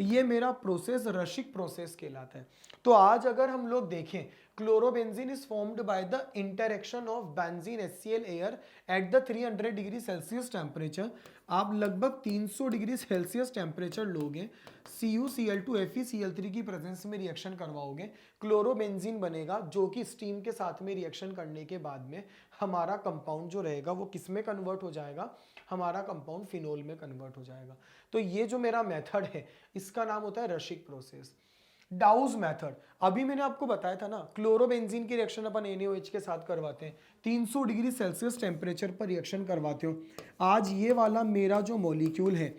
ये मेरा प्रोसेस रशिक प्रोसेस कहलाता है। तो आज अगर हम लोग देखें, chlorobenzene is formed by the interaction of benzene HCl air at the 300 degree Celsius temperature. आप लगभग 300 डिग्री सेल्सियस टेम्परेचर लोगे, CuCl2 FeCl3 की प्रेजेंस में रिएक्शन करवाओगे, क्लोरोबेंजीन बनेगा, जो कि स्टीम के साथ में रिएक्शन करने के बाद में हमारा कंपाउंड जो रहेगा वो किस में कन्वर्ट हो जाएगा, हमारा कंपाउंड फिनोल में कन्वर्ट हो जाएगा। तो ये जो मेरा मेथड है इसका नाम होता है रशिक प्रोसेस। डाउज मेथड, अभी मैंने आपको बताया था ना, क्लोरोबेंजीन की रिएक्शन अपन NaOH के साथ करवाते हैं, 300 डिग्री सेल्सियस टेम्परेचर पर रिएक्शन करवाते हो। आज ये वाला मेरा जो मॉलिक्यूल है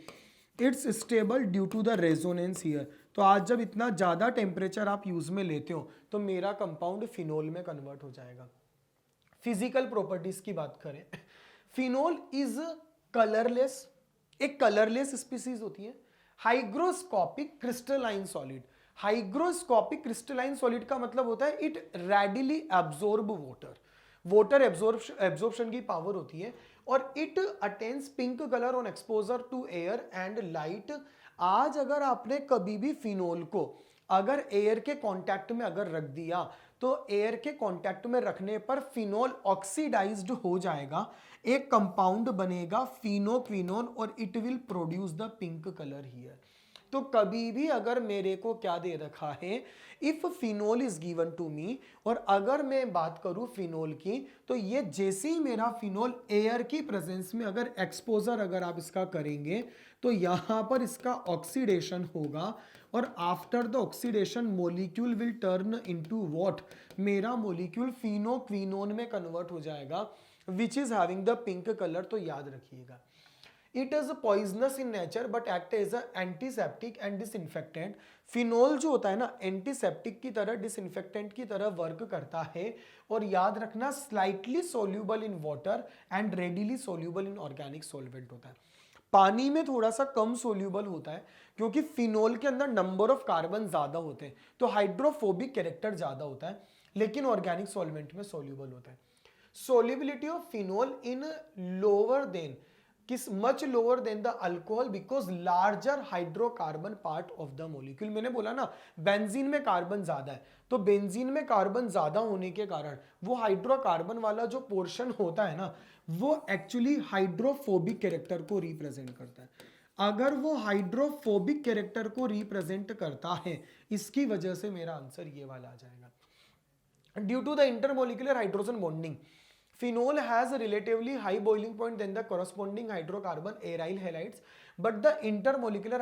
it's stable due to the resonance here. तो आज जब इतना ज़्यादा टेम्परेचर आप यूज में लेते हो तो मेरा कंपाउंड फिनोल में कन्वर्ट हो जाएगा। फिजिकल प्रॉपर्टीज की बात करें, फिनोल इज कलरलेस, एक कलरलेस स्पीसीज होती है। Hygroscopic crystalline solid, hygroscopic crystalline solid का मतलब होता है it readily absorb water, water absorption की पावर होती है, और it attains pink colour on exposure to air and light. आज अगर आपने कभी भी फिनोल को अगर एयर के कांटेक्ट में अगर रख दिया तो एयर के कांटेक्ट में रखने पर फिनोल ऑक्सीडाइज्ड हो जाएगा, एक कंपाउंड बनेगा फिनोक्विनोन, और it will produce the pink colour here. तो कभी भी अगर मेरे को क्या दे रखा है, if phenol is given to me, और अगर मैं बात करूं फिनोल की, तो ये जैसे ही मेरा फिनोल एयर की प्रेजेंस में अगर एक्सपोजर अगर आप इसका करेंगे तो यहां पर इसका ऑक्सीडेशन होगा, और after the oxidation molecule will turn into what, मेरा मोलिक्यूल फिनोक्विनोन में कन्वर्ट हो जाएगा, which is having the pink colour. तो याद रखिएगा, it is poisonous in nature but act as antiseptic and disinfectant. Phenol जो होता है ना, एंटीसेप्टिक की तरह, डिसइंफेक्टेंट की तरह वर्क करता है, और याद रखना slightly soluble in water and readily soluble in organic solvent होता है। पानी में थोड़ा सा कम सोल्यूबल होता है क्योंकि फिनोल के अंदर नंबर ऑफ कार्बन ज्यादा होते हैं, तो हाइड्रोफोबिक कैरेक्टर ज्यादा होता है, लेकिन ऑर्गेनिक सॉल्वेंट में सोल्यूबल होता है। Solubility of phenol in lower than, किस much lower than the alcohol because larger hydrocarbon part of the molecule. मैंने बोला ना बेंजीन में कार्बन ज्यादा है, तो बेंजीन में कार्बन ज्यादा होने के कारण वो हाइड्रोकार्बन वाला जो पोर्शन होता है ना, वो एक्चुअली हाइड्रोफोबिक कैरेक्टर को रिप्रेजेंट करता है। अगर वो हाइड्रोफोबिक कैरेक्टर को रिप्रेजेंट करता है, इसकी वजह से मेरा आंसर ये वाला आ जाएगा। Due to the intermolecular hydrogen bonding, phenol has a relatively high boiling point than the corresponding hydrocarbon aryl halides, but the intermolecular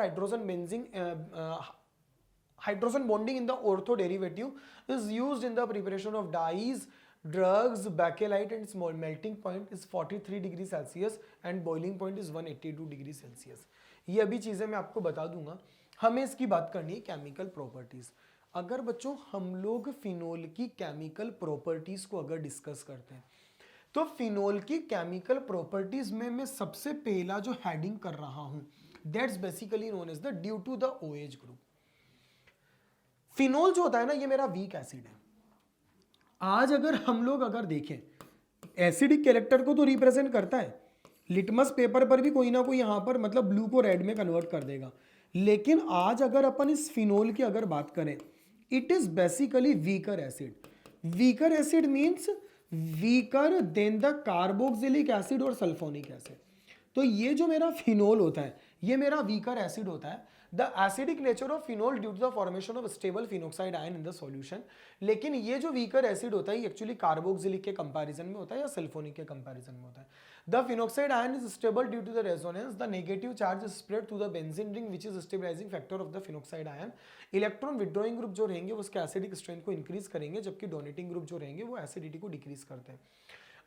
hydrogen bonding in the ortho derivative is used in the preparation of dyes, drugs, bakelite, and small melting point is 43 degree Celsius and boiling point is 182 degree Celsius. ये अभी चीजें मैं आपको बता दूंगा। हमें इसकी बात करनी है केमिकल प्रॉपर्टीज। अगर बच्चों हम लोग फिनोल की केमिकल प्रॉपर्टीज को अगर डिस्कस करते हैं, तो फिनोल की केमिकल प्रॉपर्टीज में मैं सबसे पहला जो हेडिंग कर रहा हूं, that's basically known as the due to the OH group. Phenol जो होता है ना, ये मेरा वीक एसिड है। आज अगर हम लोग अगर देखें, एसिडिक कैरेक्टर को तो रिप्रेजेंट करता है, लिटमस पेपर पर भी कोई ना कोई यहां पर मतलब ब्लू को रेड में कन्वर्ट कर देगा, लेकिन आज अगर अपन इस फिनोल की अगर बात करें, it is basically weaker acid. Weaker acid means weaker then the carboxylic acid और सल्फोनिक एसिड। तो ये जो मेरा फिनोल होता है, ये मेरा वीकर एसिड होता है। The acidic nature of phenol due to the formation of stable phenoxide ion in the solution. लेकिन ये जो वीकर एसिड होता है, ये एक्चुअली कार्बोक्सिलिक के कंपैरिजन में होता है या सल्फोनिक के कंपैरिजन में होता है। The phenoxide ion is stable due to the resonance, the negative charge is spread through the benzene ring which is stabilising factor of the phenoxide ion. Electron withdrawing group जो रहेंगे वो उसके एसिडिक स्ट्रेंथ को इंक्रीज करेंगे, जबकि डोनेटिंग ग्रुप जो रहेंगे वो एसिडिटी को डिक्रीज करते हैं।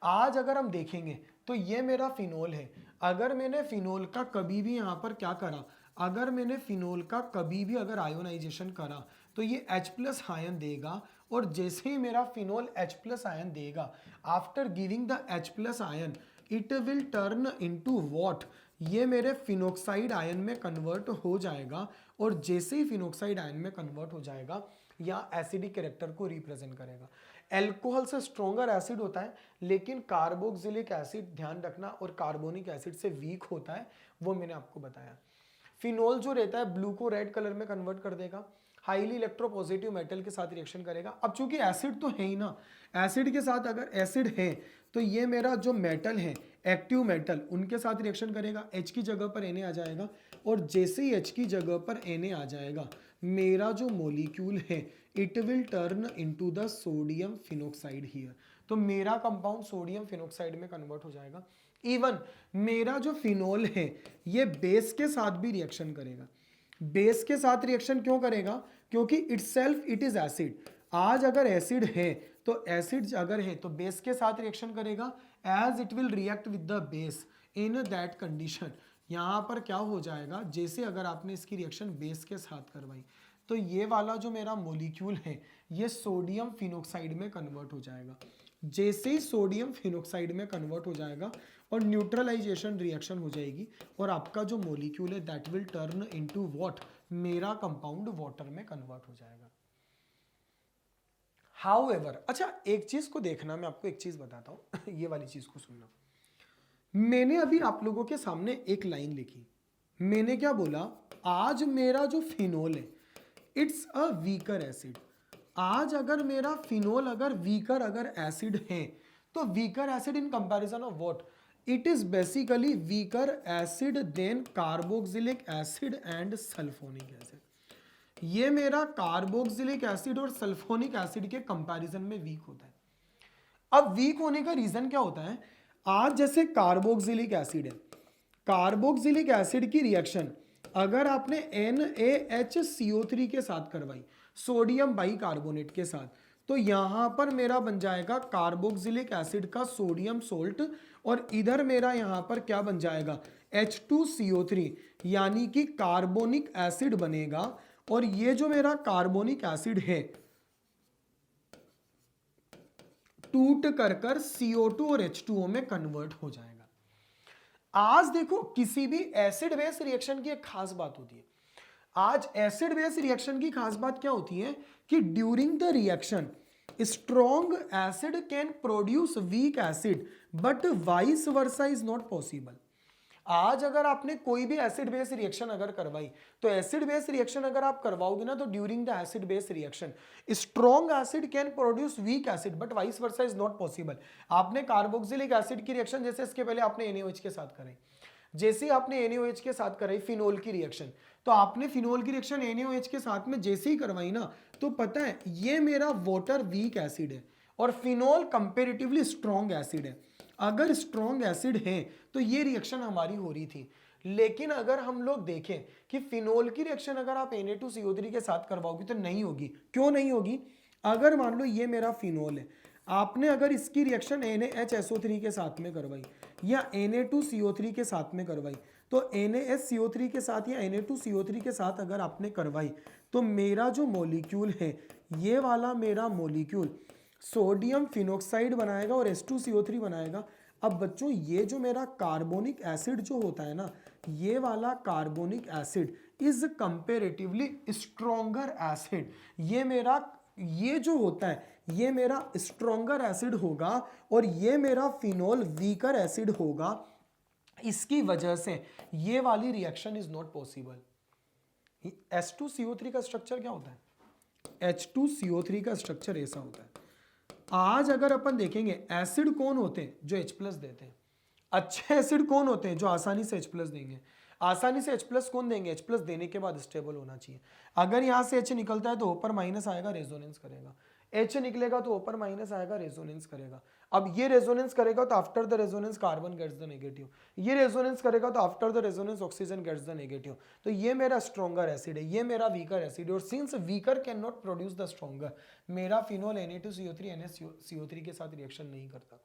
आज अगर हम देखेंगे तो ये मेरा फिनोल है, अगर मैंने फिनोल का कभी भी यहाँ पर क्या करा, अगर मैंने फिनोल का कभी भी अगर आयोनाइजेशन करा तो ये H प्लस आयन देगा, और जैसे ही मेरा फिनोल H प्लस आयन देगा, after giving the H plus ion it will turn into what, ये मेरे फिनोक्साइड आयन में कन्वर्ट हो जाएगा, और जैसे ही फिनोक्साइड आयन में कन्वर्ट हो जाएगा या एसिडिक कैरेक्टर को रिप्रेजेंट करेगा। एल्कोहल से स्ट्रॉन्गर एसिड होता है, लेकिन कार्बोक्सिलिक एसिड ध्यान रखना और कार्बोनिक एसिड से वीक होता है, वो मैंने आपको बताया। फिनोल जो रहता है ब्लू को रेड कलर में कन्वर्ट कर देगा, हाईली इलेक्ट्रोपॉजिटिव मेटल के साथ रिएक्शन करेगा। अब चूंकि एसिड तो है ही ना, एसिड के साथ अगर एसिड है तो ये मेरा जो मेटल है एक्टिव मेटल उनके साथ रिएक्शन करेगा, H की जगह पर Na आ जाएगा, और जैसे ही H की जगह पर Na आ जाएगा मेरा जो मॉलिक्यूल है it will turn into the sodium phenoxide here, तो मेरा कंपाउंड सोडियम फिनोक्साइड में कन्वर्ट हो जाएगा। इवन मेरा जो फिनोल है ये बेस के साथ भी रिएक्शन करेगा। बेस के साथ रिएक्शन क्यों करेगा, क्योंकि इटसेल्फ इट इज एसिड। आज अगर एसिड है तो एसिड अगर है तो बेस के साथ रिएक्शन करेगा, as it will react with the base in that condition. यहां पर क्या हो जाएगा, जैसे अगर आपने इसकी रिएक्शन बेस के साथ करवाई तो ये वाला जो मेरा मॉलिक्यूल है ये सोडियम फिनोक्साइड में कन्वर्ट हो जाएगा। जैसे ही सोडियम फिनोक्साइड में कन्वर्ट हो जाएगा और न्यूट्रलाइजेशन रिएक्शन हो जाएगी, और आपका जो मॉलिक्यूल है that will turn into what, मेरा कंपाउंड वाटर में कन्वर्ट हो जाएगा। हाउएवर, अच्छा एक चीज को देखना, मैं आपको एक चीज बताता हूं ये वाली चीज को सुनना। मैंने अभी आप लोगों के सामने एक लाइन लिखी, मैंने क्या बोला, आज मेरा जो फिनोल है इट्स अ वीकर एसिड। आज अगर मेरा फिनोल अगर वीकर अगर एसिड है तो weaker acid in comparison of what, it is basically weaker acid than carboxylic acid and sulphonic acid. ये मेरा कार्बोक्सिलिक एसिड और सल्फोनिक एसिड के कंपैरिजन में वीक होता है। अब वीक होने का रीजन क्या होता है, आज जैसे कार्बोक्सिलिक एसिड है, कार्बोक्सिलिक एसिड की रिएक्शन अगर आपने NaHCO3 के साथ करवाई सोडियम बाइकार्बोनेट के साथ, तो यहां पर मेरा बन जाएगा कार्बोक्सिलिक एसिड का सोडियम सोल्ट, और इधर मेरा यहां पर क्या बन जाएगा H2CO3, यानी कि कार्बोनिक एसिड बनेगा, और ये जो मेरा कार्बोनिक एसिड है टूट कर CO2 और H2O में कन्वर्ट हो जाएगा। आज देखो किसी भी एसिड बेस रिएक्शन की एक खास बात होती है, आज एसिड बेस रिएक्शन की खास बात क्या होती है कि during the reaction strong acid can produce weak acid but vice versa is not possible. आज अगर आपने कोई भी एसिड बेस रिएक्शन अगर करवाई तो एसिड बेस रिएक्शन अगर आप करवाओगे ना तो during the acid base reaction strong acid can produce weak acid but vice versa is not possible. आपने कार्बोक्सिलिक एसिड की रिएक्शन जैसे इसके पहले आपने NaOH के साथ कराई, जैसे ही आपने NaOH के साथ कराई फिनोल की रिएक्शन, तो आपने फिनोल की रिएक्शन NaOH के साथ में जैसे ही करवाई ना, तो पता है ये मेरा वाटर वीक एसिड है और फिनोल कंपेरेटिवली स्ट्रॉन्ग एसिड है। अगर स्ट्रॉन्ग एसिड है तो ये रिएक्शन हमारी हो रही थी, लेकिन अगर हम लोग देखें कि फिनोल की रिएक्शन अगर आप Na2CO3 के साथ करवाओगे तो नहीं होगी। क्यों नहीं होगी, अगर मान लो ये मेरा फिनोल है, आपने अगर इसकी रिएक्शन NaHSO3 के साथ में करवाई या Na2CO3 के साथ में करवाई, तो NaSCO3 के साथ या Na2CO3 के साथ अगर आपने करवाई तो मेरा जो मॉलिक्यूल है ये वाला मेरा मॉलिक्यूल सोडियम फिनोक्साइड बनाएगा और H2CO3 बनाएगा। अब बच्चों ये जो मेरा कार्बोनिक एसिड जो होता है ना, ये वाला carbonic acid is comparatively stronger acid. ये जो होता है ये मेरा स्ट्रॉन्गर एसिड होगा और ये मेरा फिनोल वीकर एसिड होगा। इसकी वजह से ये वाली reaction is not possible. H2CO3 का स्ट्रक्चर क्या होता है, H2CO3 का स्ट्रक्चर ऐसा होता है। आज अगर अपन देखेंगे एसिड कौन होते हैं जो H प्लस देते हैं, अच्छे एसिड कौन होते हैं जो आसानी से H प्लस देंगे, आसानी से H प्लस कौन देंगे, H प्लस देने के बाद स्टेबल होना चाहिए। अगर यहाँ से H निकलता है तो ऊपर माइनस आएगा, रेजोनेंस करेगा, H निकलेगा तो ऊपर माइनस आएगा, रेजोनेंस करेगा। अब ये रेजोनेंस करेगा तो after the resonance carbon gets the negative, ये रेजोनेंस करेगा तो after the resonance oxygen gets the negative. तो ये मेरा स्ट्रॉन्गर एसिड है, ये मेरा वीकर एसिड है, और since weaker can not produce the stronger, मेरा फिनोल Na2CO3 NaCO3 के साथ रिएक्शन नहीं करता।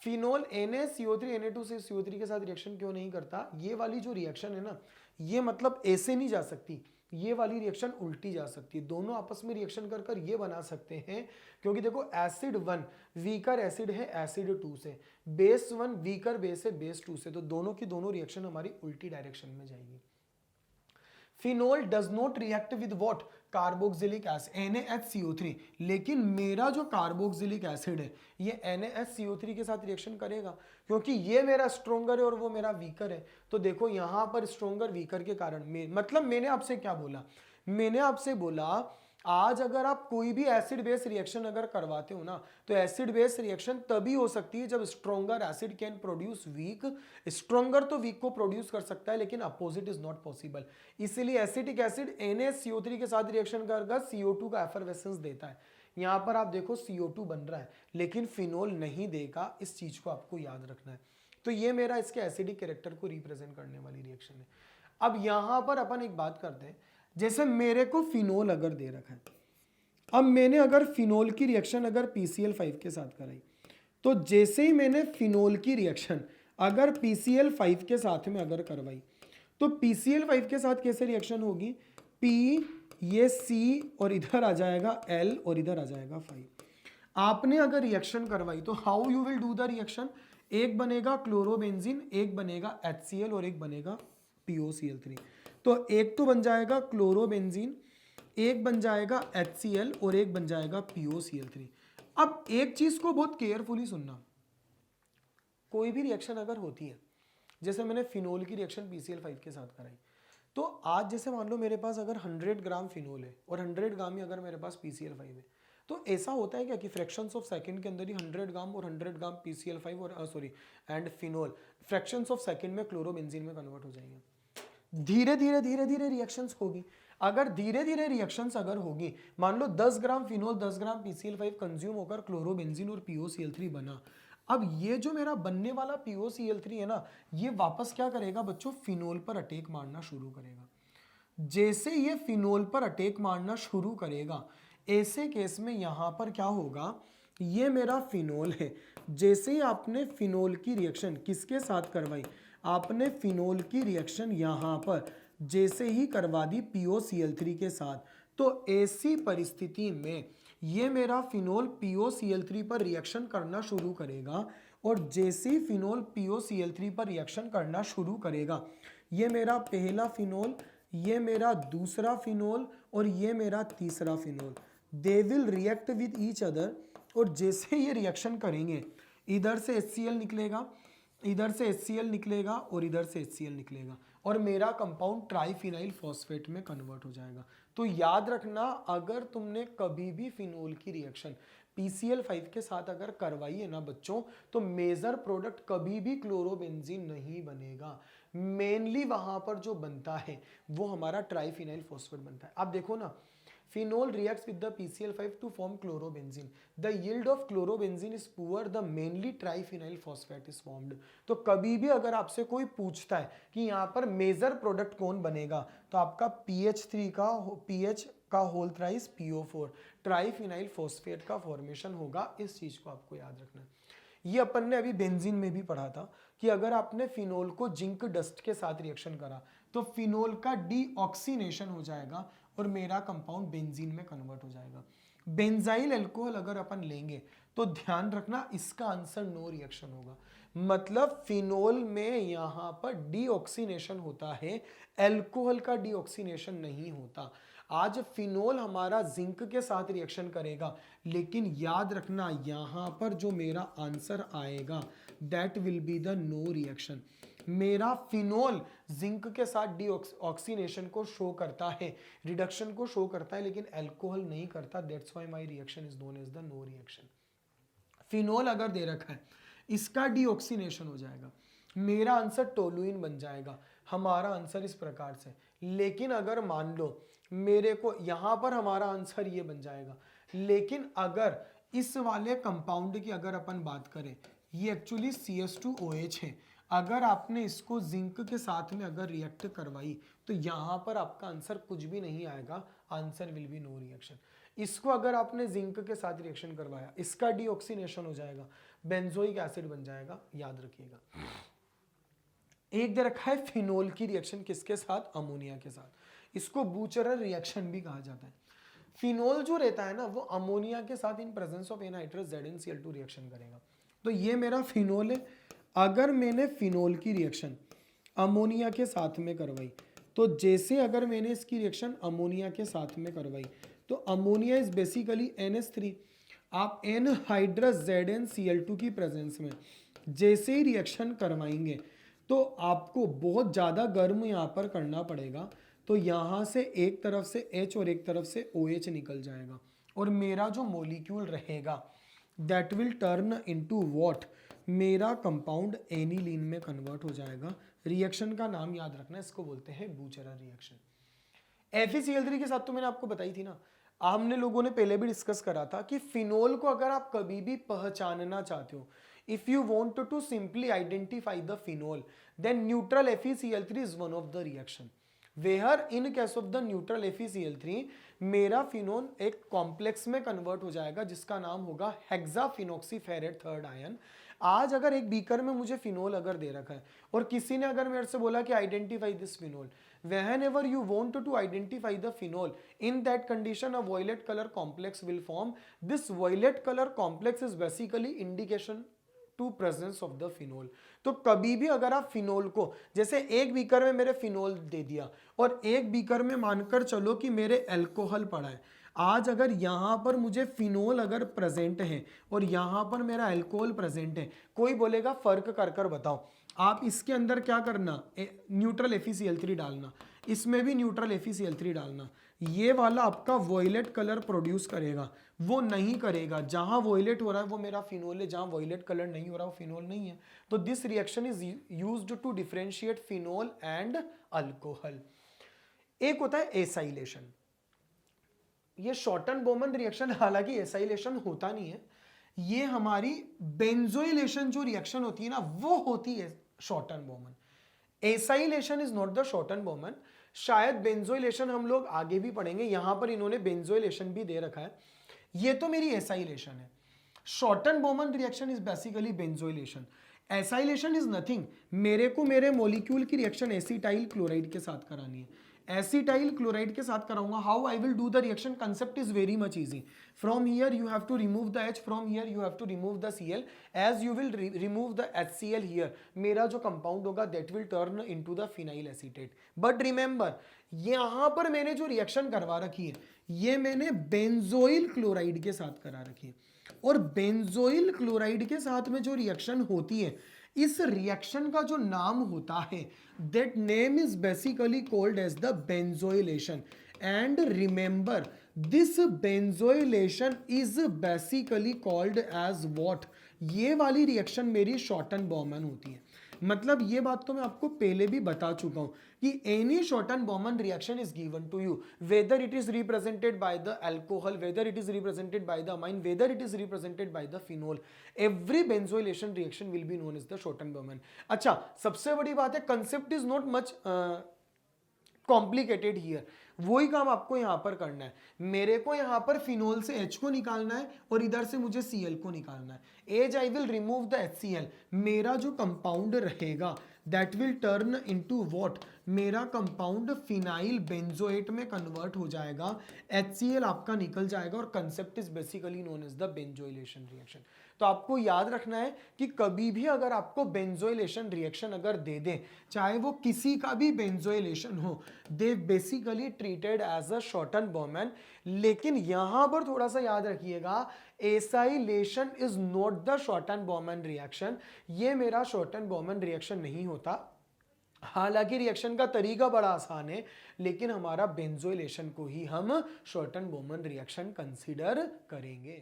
फिनोल Na CO3 Na2 से CO3 के साथ रिएक्शन क्यों नहीं करता? ये वाली जो रिएक्शन है ना, ये मतलब ऐसे नहीं जा सकती, ये वाली रिएक्शन उल्टी जा सकती है। दोनों आपस में रिएक्शन कर कर ये बना सकते हैं, क्योंकि देखो एसिड 1 वीकर एसिड है एसिड 2 से, बेस 1 वीकर बेस है बेस 2 से, तो दोनों की दोनों रिएक्शन हमारी उल्टी डायरेक्शन में जाएगी। Phenol does not react with what? Carboxylic acid NaHCO3, लेकिन मेरा जो कार्बोक्सिलिक एसिड है ये NaHCO3 के साथ रिएक्शन करेगा, क्योंकि ये मेरा स्ट्रोंगर है और वो मेरा वीकर है। तो देखो यहां पर स्ट्रोंगर वीकर के कारण मतलब मैंने आपसे क्या बोला? मैंने आपसे बोला आज अगर आप कोई भी एसिड बेस रिएक्शन अगर करवाते हो ना, तो एसिड बेस रिएक्शन तभी हो सकती है जब stronger acid can produce weak. Stronger तो वीक को प्रोड्यूस कर सकता है, लेकिन अपोजिट इज नॉट पॉसिबल। इसीलिए एसिटिक एसिड NaCO3 के साथ रिएक्शन करके CO2 का एफरवेसेंस देता है। यहां पर आप देखो CO2 बन रहा है, लेकिन फिनोल नहीं देगा, इस चीज को आपको याद रखना है। तो ये मेरा इसके एसिडिक कैरेक्टर को रिप्रेजेंट करने वाली रिएक्शन है। अब यहां पर अपन एक बात करते हैं, जैसे मेरे को फिनोल अगर दे रखा है, अब मैंने अगर फिनोल की रिएक्शन अगर PCl5 के साथ कराई, तो जैसे ही मैंने फिनोल की रिएक्शन अगर PCl5 के साथ में अगर करवाई, तो PCl5 के साथ कैसे रिएक्शन होगी? P ये C और इधर आ जाएगा L और इधर आ जाएगा 5। आपने अगर रिएक्शन करवाई तो how you will do the reaction? एक बनेगा क्लोरोबेंजीन, एक बनेगा HCl और एक बनेगा POCl3। तो एक तो बन जाएगा क्लोरोबेंजीन, एक बन जाएगा HCl और एक बन जाएगा POCl3। अब एक चीज को बहुत केयरफुली सुनना, कोई भी रिएक्शन अगर होती है, जैसे मैंने फिनोल की रिएक्शन PCl5 के साथ कराई, तो आज जैसे मान लो मेरे पास अगर 100 ग्राम फिनोल है और 100 ग्राम ही अगर मेरे पास PCl5 है, तो ऐसा होता है क्या कि फ्रैक्शंस ऑफ सेकंड के अंदर ही 100 ग्राम और 100 ग्राम PCl5 और sorry and phenol fractions of second में क्लोरोबेंजीन में कन्वर्ट हो जाएंगे। धीरे धीरे धीरे धीरे रिएक्शंस होगी। अगर धीरे धीरे रिएक्शंस अगर होगी, मान लो 10 ग्राम फिनोल 10 ग्राम PCl5 कंज्यूम होकर क्लोरोबेंजीन और POCl3 बना। अब ये जो मेरा बनने वाला POCl3 है ना, ये वापस क्या करेगा बच्चों? फिनोल पर अटैक मारना शुरू करेगा। जैसे ये फिनोल पर अटैक मारना शुरू करेगा, ऐसे केस में यहां पर क्या होगा? ये मेरा फिनोल है, जैसे ही आपने फिनोल की रिएक्शन किसके साथ करवाई? आपने फिनोल की रिएक्शन यहां पर जैसे ही करवा दी POCl3 के साथ, तो ऐसी परिस्थिति में ये मेरा फिनोल POCl3 पर रिएक्शन करना शुरू करेगा, और जैसे ही फिनोल POCl3 पर रिएक्शन करना शुरू करेगा, ये मेरा पहला फिनोल, ये मेरा दूसरा फिनोल और ये मेरा तीसरा phenol, they will react with each other. और जैसे ये रिएक्शन करेंगे, इधर से HCl निकलेगा, इधर से HCl निकलेगा और इधर से HCl निकलेगा, और मेरा कंपाउंड ट्राइफिनाइल फॉस्फेट में कन्वर्ट हो जाएगा। तो याद रखना, अगर तुमने कभी भी फिनोल की रिएक्शन PCl5 के साथ अगर करवाई है ना बच्चों, तो मेजर प्रोडक्ट कभी भी क्लोरोबेंजीन नहीं बनेगा। मेनली वहां पर जो बनता है वो हमारा ट्राइफिनाइल फॉस्फेट बनता है। आप देखो ना, phenol reacts with the PCl5 to form chlorobenzene. The yield of chlorobenzene is poor. The mainly triphenyl phosphate is formed. तो कभी भी अगर आपसे कोई पूछता है कि यहाँ पर मेजर प्रोडक्ट कौन बनेगा, तो आपका PH का whole thrice PO4 triphenyl phosphate का फॉर्मेशन होगा। इस चीज को आपको याद रखना है। ये अपन ने अभी बेंजीन में भी पढ़ा था कि अगर आपने फिनोल को जिंक डस्ट के साथ रिएक्शन करा, तो फिनोल का डीऑक्सीनेशन हो जाएगा और मेरा कंपाउंड बेंजीन में कन्वर्ट हो जाएगा। बेंजाइल अल्कोहल अगर अपन लेंगे, तो ध्यान रखना इसका आंसर नो रिएक्शन होगा। मतलब फिनोल में यहां पर डीऑक्सीनेशन होता है, अल्कोहल का डीऑक्सीनेशन नहीं होता। आज फिनोल हमारा जिंक के साथ रिएक्शन करेगा, लेकिन याद रखना यहां पर जो मेरा आंसर आएगा that will be the no reaction. मेरा फिनोल जिंक के साथ डीऑक्सीनेशन को शो करता है, रिडक्शन को शो करता है, लेकिन अल्कोहल नहीं करता। That's why my reaction is known as the no reaction. Phenol अगर दे रखा है, इसका डीऑक्सीनेशन हो जाएगा, मेरा आंसर टोलुइन बन जाएगा। हमारा आंसर इस प्रकार से। लेकिन अगर मान लो मेरे को यहां पर हमारा आंसर ये बन जाएगा, लेकिन अगर इस वाले कंपाउंड की अगर अपन बात करें, ये एक्चुअली CH2OH है, अगर आपने इसको जिंक के साथ में अगर रिएक्ट करवाई, तो यहां पर आपका आंसर कुछ भी नहीं आएगा, answer will be no reaction. इसको अगर आपने जिंक के साथ रिएक्शन करवाया, इसका डीऑक्सीनेशन हो जाएगा, बेंजोइक एसिड बन जाएगा, याद रखिएगा। एक दे रखा है फिनोल की रिएक्शन किसके साथ, अमोनिया के साथ, इसको बूचरर रिएक्शन भी कहा जाता है। फिनोल जो रहता है ना वो अमोनिया के साथ in presence of anhydrous ZnCl2 reaction करेगा। तो ये मेरा फिनोल है। अगर मैंने फिनोल की रिएक्शन अमोनिया के साथ में करवाई, तो जैसे अगर मैंने इसकी रिएक्शन अमोनिया के साथ में करवाई तो अमोनिया इज बेसिकली NH3। आप एनहाइड्रस ZnCl2 की प्रेजेंस में जैसे ही रिएक्शन करवाएंगे तो आपको बहुत ज़्यादा गर्म यहाँ पर करना पड़ेगा। तो यहाँ से एक तरफ से H और एक तरफ से OH निकल जाएगा और मेरा जो मॉलिक्यूल रहेगा that will turn into what, मेरा कंपाउंड एनिलीन में कन्वर्ट हो जाएगा। रिएक्शन का नाम याद रखना, इसको बोलते हैं बूचरर रिएक्शन। FeCl3 के साथ तो मैंने आपको बताई थी ना, हमने लोगों ने पहले भी डिस्कस करा था कि फिनोल को अगर आप कभी भी पहचानना चाहते हो, if you want to simply identify the phenol, then neutral FeCl3 is one of the reaction. Where in case of the neutral FeCl3 मेरा फिनोल एक कॉम्प्लेक्स में कन्वर्ट हो जाएगा जिसका नाम होगा हेक्साफिनॉक्सीफेरेट थर्ड आयन। आज अगर एक बीकर में मुझे फिनोल अगर दे रखा है और किसी ने अगर मेरे से बोला कि identify this phenol, whenever you want to identify the phenol, in that condition a violet color complex will form. This violet color complex is basically indication to presence of the phenol. तो कभी भी अगर आप फिनोल को, जैसे एक बीकर में मेरे फिनोल दे दिया और एक बीकर में मानकर चलो कि मेरे अल्कोहल पड़ा है, आज अगर यहाँ पर मुझे फिनोल अगर प्रेजेंट है और यहाँ पर मेरा अल्कोहल प्रेजेंट है, कोई बोलेगा फर्क कर कर बताओ। आप इसके अंदर क्या करना, न्यूट्रल FeCl3 डालना, इसमें भी न्यूट्रल FeCl3 डालना, ये वाला आपका वॉयलेट कलर प्रोड्यूस करेगा, वो नहीं करेगा। जहां वॉयलेट हो रहा है वो मेरा फिनोल है, जहां वॉयलेट कलर नहीं हो रहा वो फिनोल नहीं है। तो this reaction is used to differentiate phenol and alcohol. एक होता है एसाइलेशन, ये शॉर्टन बोमन रिएक्शन, हालांकि एसाइलेशन होता नहीं है, ये हमारी बेंजोइलेशन जो रिएक्शन होती है ना वो होती है Schotten Baumann. Acylation is not the Schotten Baumann. शायद बेंजोइलेशन हम लोग आगे भी पढ़ेंगे, यहां पर इन्होंने बेंजोइलेशन भी दे रखा है। ये तो मेरी एसाइलेशन है। Schotten Baumann reaction is basically benzoylation. Acylation is nothing, मेरे को मेरे मॉलिक्यूल की रिएक्शन एसिटाइल क्लोराइड के साथ करानी है, एसिटाइल क्लोराइड के साथ कराऊंगा। How I will do the reaction, concept is very much easy. From here you have to remove the H, from here you have to remove the Cl, as you will remove the HCl here, मेरा जो कंपाउंड होगा that will turn into the phenyl acetate. But remember, यहां पर मैंने जो रिएक्शन करवा रखी है ये मैंने बेंजोइल क्लोराइड के साथ करा रखी है, और बेंजोइल क्लोराइड के साथ में जो रिएक्शन होती है, इस रिएक्शन का जो नाम होता है that name is basically called as the benzoylation. And remember, this benzoylation is basically called as what, ये वाली रिएक्शन मेरी शॉर्टन बोमन होती है। मतलब ये बात तो मैं आपको पहले भी बता चुका हूं कि any Schotten Baumann reaction is given to you, whether it is represented by the alcohol, whether it is represented by the amine, whether it is represented by the phenol, every benzoylation reaction will be known as the Schotten Baumann. अच्छा, सबसे बड़ी बात है concept is not much complicated here, वही काम आपको यहां पर करना है। मेरे को यहां पर फिनोल से H को निकालना है और इधर से मुझे Cl को निकालना है। As I will remove the HCl, मेरा जो कंपाउंड रहेगा that will turn into what, मेरा कंपाउंड फिनाइल बेंजोएट में कन्वर्ट हो जाएगा, HCl आपका निकल जाएगा, और concept is basically known as the benzoylation reaction. तो आपको याद रखना है कि कभी भी अगर आपको बेंजोइलेशन रिएक्शन अगर दे दें, चाहे वो किसी का भी बेंजोइलेशन हो, they basically treated as a Schotten Baumann. लेकिन यहां पर थोड़ा सा याद रखिएगा, acylation is not the Schotten Baumann reaction, ये मेरा शॉर्टन बोमन रिएक्शन नहीं होता। हालांकि रिएक्शन का तरीका बड़ा आसान है, लेकिन हमारा बेंजोइलेशन को ही हम शॉर्टन बोमन रिएक्शन कंसीडर करेंगे।